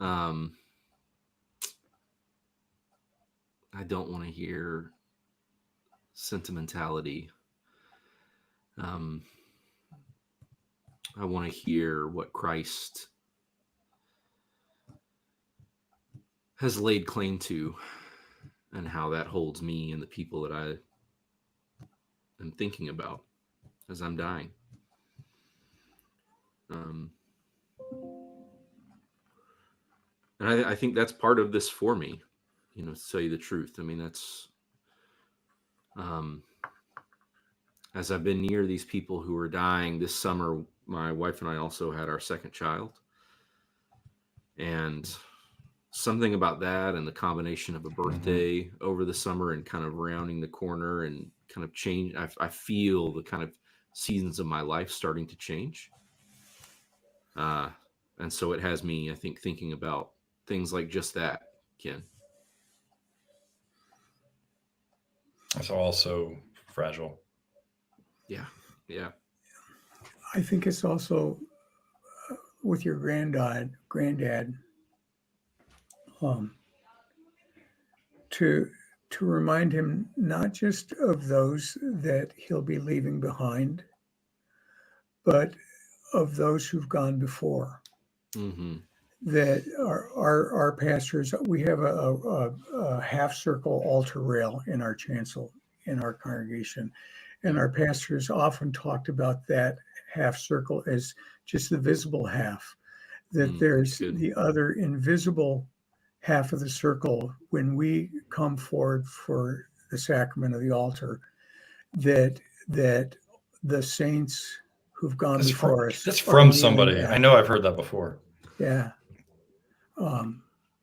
um, I don't want to hear sentimentality. I want to hear what Christ has laid claim to and how that holds me and the people that I am thinking about as I'm dying. And I think that's part of this for me, to tell you the truth. I mean, that's, as I've been near these people who are dying this summer, my wife and I also had our second child. And something about that and the combination of a birthday over the summer and kind of rounding the corner and kind of change. I feel the kind of seasons of my life starting to change. And so it has me, I think, thinking about things like just that, Ken. It's also fragile. Yeah. Yeah. I think it's also with your granddad, um, to remind him not just of those that he'll be leaving behind, but of those who've gone before. Mm-hmm. That our pastors, we have a half circle altar rail in our chancel in our congregation, and our pastors often talked about that half circle as just the visible half. That there's the other invisible half of the circle when we come forward for the sacrament of the altar. That the saints who've gone before us. That's from somebody. I know I've heard that before. Yeah.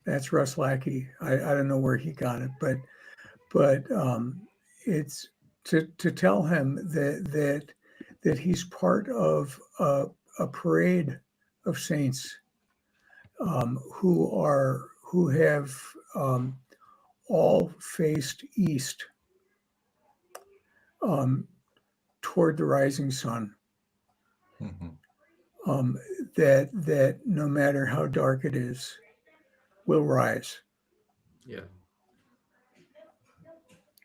That's Russ Lackey. I don't know where he got it, but it's to tell him that he's part of a parade of saints who have all faced east toward the rising sun. Mm-hmm. That no matter how dark it is, will rise. Yeah.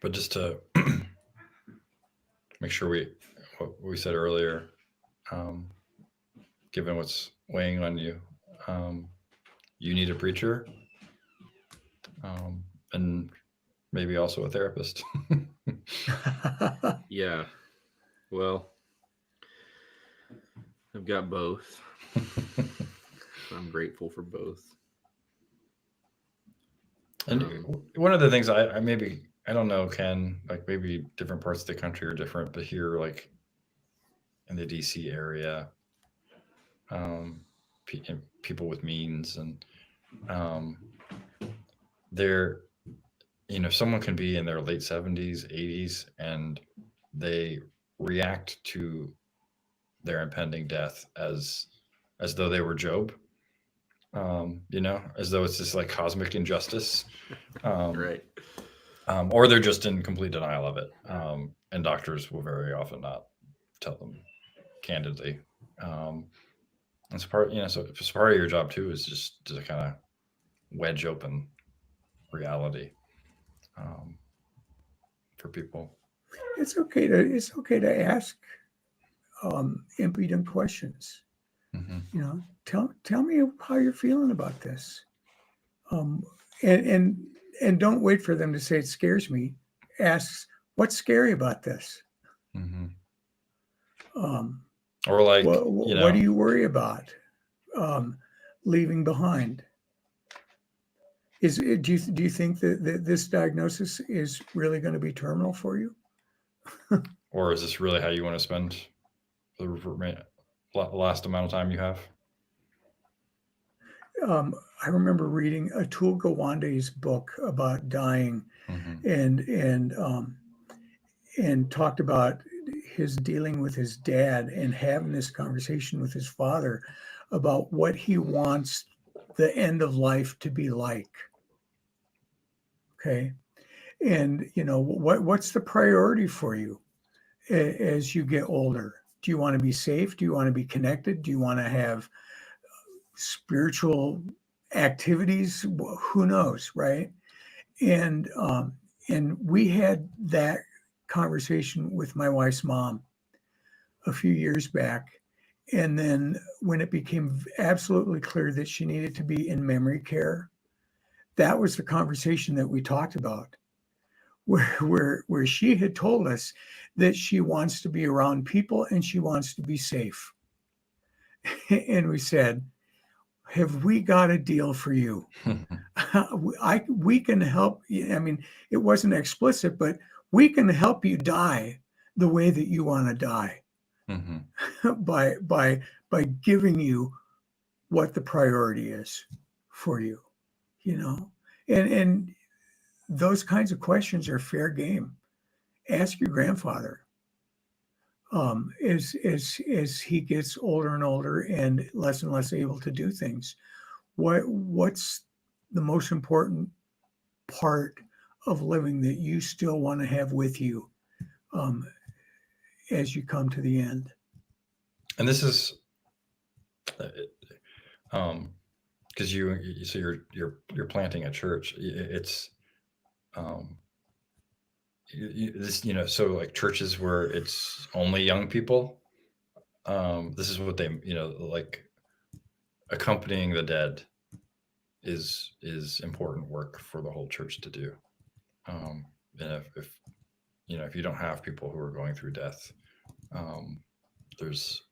But just to make sure what we said earlier, given what's weighing on you, you need a preacher, and maybe also a therapist. Yeah. Well, I've got both. I'm grateful for both. And one of the things I maybe, I don't know, Ken, like maybe different parts of the country are different, but here, like in the DC area, um, people with means and they're, someone can be in their late 70s, 80s, and they react to their impending death as though they were Job. As though it's this like cosmic injustice. Right. Or they're just in complete denial of it. And doctors will very often not tell them candidly. It's so it's part of your job too is just to kind of wedge open reality for people. It's okay to ask impudent questions. You know, tell me how you're feeling about this. And don't wait for them to say it scares me. Ask, what's scary about this? Or like, what do you worry about leaving behind? Do you think that this diagnosis is really going to be terminal for you? or is this really how you want to spend the last amount of time you have? I remember reading Atul Gawande's book about dying, and talked about his dealing with his dad and having this conversation with his father about what he wants the end of life to be like. Okay. And, you know, what's the priority for you as you get older? Do you want to be safe? Do you want to be connected? Do you want to have spiritual activities? Who knows, right? And we had that conversation with my wife's mom a few years back. And then when it became absolutely clear that she needed to be in memory care, that was the conversation that we talked about, where she had told us that she wants to be around people and she wants to be safe. And we said, have we got a deal for you? We can help. I mean, it wasn't explicit, but we can help you die the way that you want to die by giving you what the priority is for you, you know, and those kinds of questions are fair game. Ask your grandfather as he gets older and older and less able to do things. What's the most important part of living that you still want to have with you as you come to the end? And this is because so you're planting a church. It's this, you know, so like churches where it's only young people, this is what they, you know, like accompanying the dead is important work for the whole church to do. And if you know, if you don't have people who are going through death, there's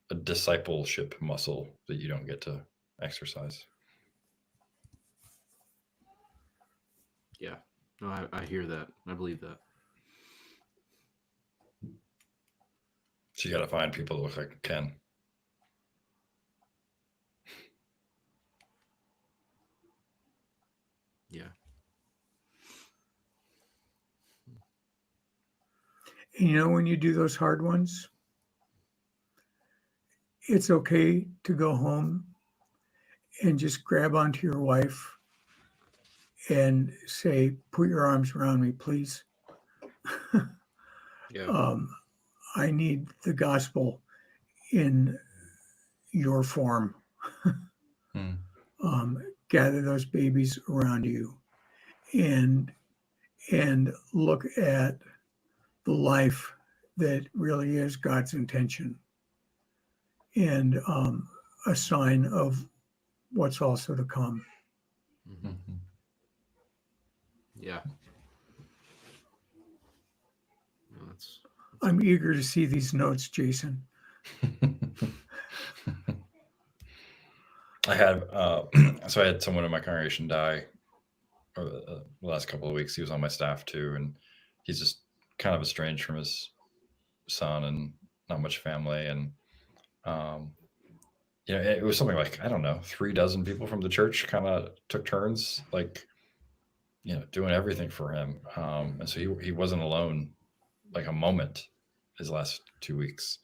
a discipleship muscle that you don't get to exercise. Yeah, no, I hear that. I believe that. So you got to find people that look like Ken. Yeah. And you know, when you do those hard ones, it's okay to go home and just grab onto your wife and say, put your arms around me, please. Yeah. I need the gospel in your form. Gather those babies around you and look at the life that really is God's intention and a sign of what's also to come. Yeah. No, that's I'm eager to see these notes, Jason. I had so I had someone in my congregation die the last couple of weeks. He was on my staff too, and he's just kind of estranged from his son and not much family. And you know, it was something like, I don't know, 3 dozen people from the church kind of took turns, like, you know, doing everything for him. And so he wasn't alone like a moment his last 2 weeks.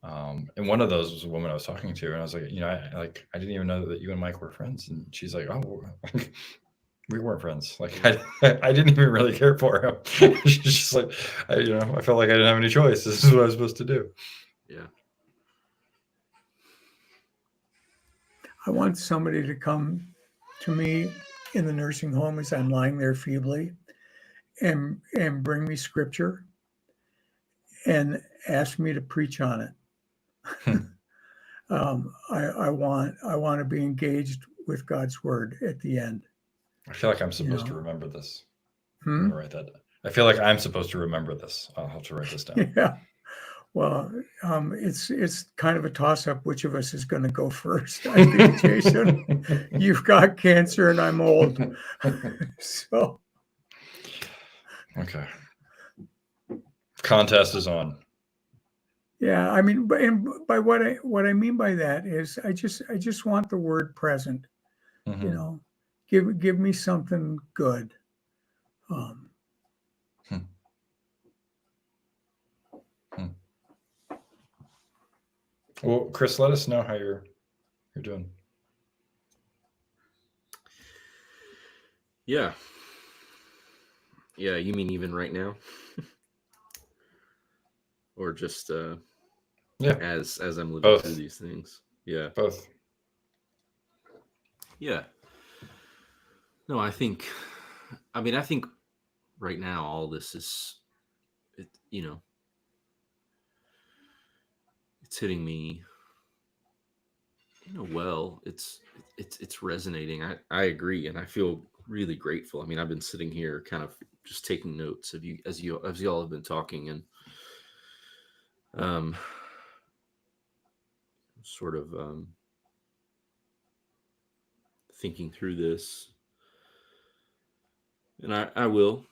And one of those was a woman I was talking to, and I was like, you know, I didn't even know that you and Mike were friends. And she's like, oh, we weren't friends. Like I didn't even really care for him. She's just like, you know, I felt like I didn't have any choice. This is what I was supposed to do. Yeah. I want somebody to come to me in the nursing home as I'm lying there feebly and bring me scripture and ask me to preach on it. I want to be engaged with God's word at the end. I feel like I'm You supposed to know, remember this. I'm hmm? gonna write that down. I feel like I'm supposed to remember this. I'll have to write this down. Yeah. Well, it's kind of a toss up. Which of us is going to go first? I think, Jason, you've got cancer and I'm old, so Okay. Contest is on. yeah. I mean, and by what I mean by that is, I just want the word present. You Mhm. know, give me something good. Um, Hmm. Hmm. Well, Chris, let us know how you're doing. Yeah. Yeah, you mean even right now? Or just Yeah, as I'm living through both. these things? Yeah. Both. Yeah. No, I think right now all this is it, it's hitting me, well. It's resonating. I agree, and I feel really grateful. I mean, I've been sitting here kind of just taking notes of you as you all have been talking, and um sort of thinking through this. And I will,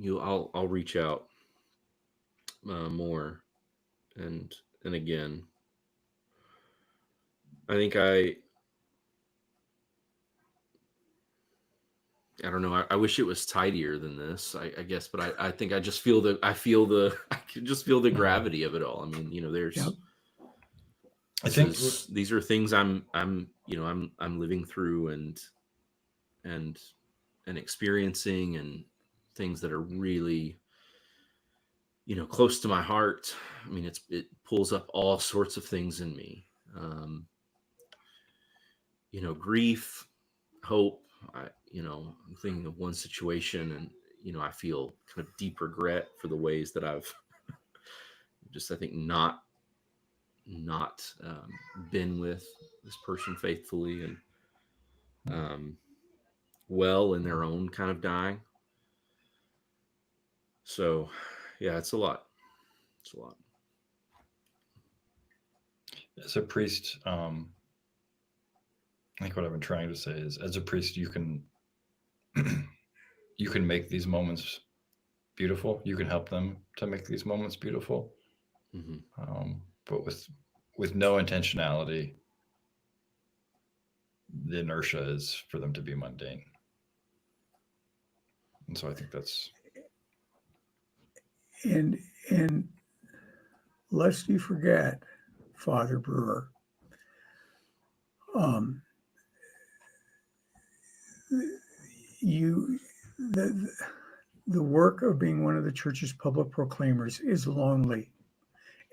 I'll reach out more, and again, I think I don't know. I wish it was tidier than this, I guess, but I think I just feel I can just feel the gravity of it all. I mean, yep. I think. these are things I'm living through, and experiencing, and things that are really, close to my heart. I mean, it pulls up all sorts of things in me. Grief, hope. I'm thinking of one situation, and I feel kind of deep regret for the ways that I've just, I think, not been with this person faithfully, and um, well in their own kind of dying. So, yeah, it's a lot. It's a lot. As a priest, I think what I've been trying to say is, as a priest, you can you can make these moments beautiful. You can help them to make these moments beautiful, Hmm. but with no intentionality, the inertia is for them to be mundane. And so I think that's. And and lest you forget, Father Brewer, um, you the the work of being one of the church's public proclaimers is lonely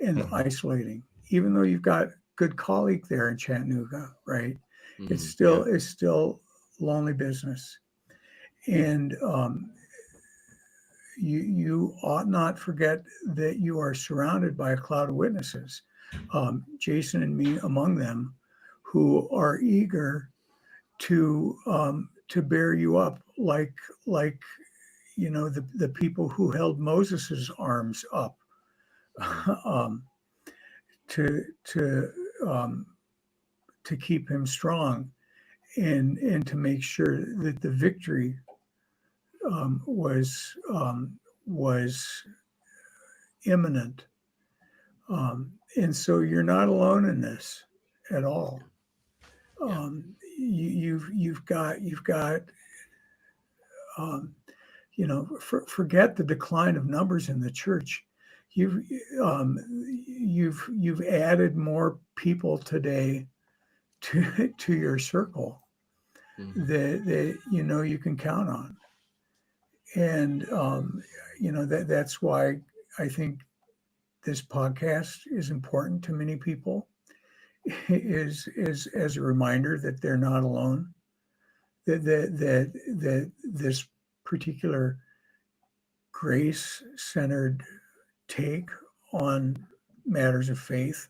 and Mhm. isolating. Even though you've got good colleague there in Chattanooga, right? Hmm. Yeah. It's still lonely business, and you ought not forget that you are surrounded by a cloud of witnesses, Jason and me among them, who are eager to bear you up, like the people who held Moses's arms up, Hmm. um, to to um, to keep him strong, and to make sure that the victory was imminent. And so you're not alone in this at all. Yeah. You've got um, forget the decline of numbers in the church. You've um, you've added more people today to your circle Hmm. that you can count on, and that's why I think this podcast is important to many people. Is as a reminder that they're not alone. That this particular grace centered take on matters of faith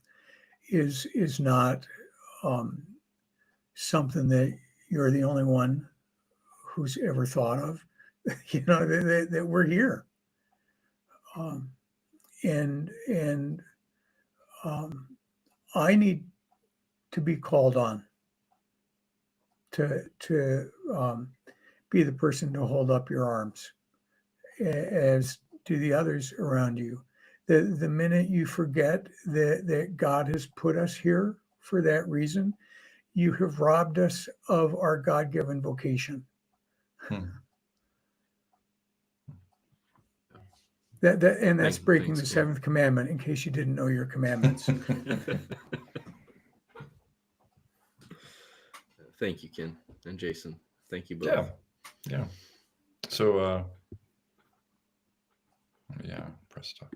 is not something that you're the only one who's ever thought of. That we're here, and I need to be called on to be the person to hold up your arms, as do the others around you. The minute you forget that God has put us here for that reason, you have robbed us of our God-given vocation. And that's breaking the seventh commandment, in case you didn't know your commandments. Thank you, Ken and Jason. Thank you both. Yeah. So, press stop.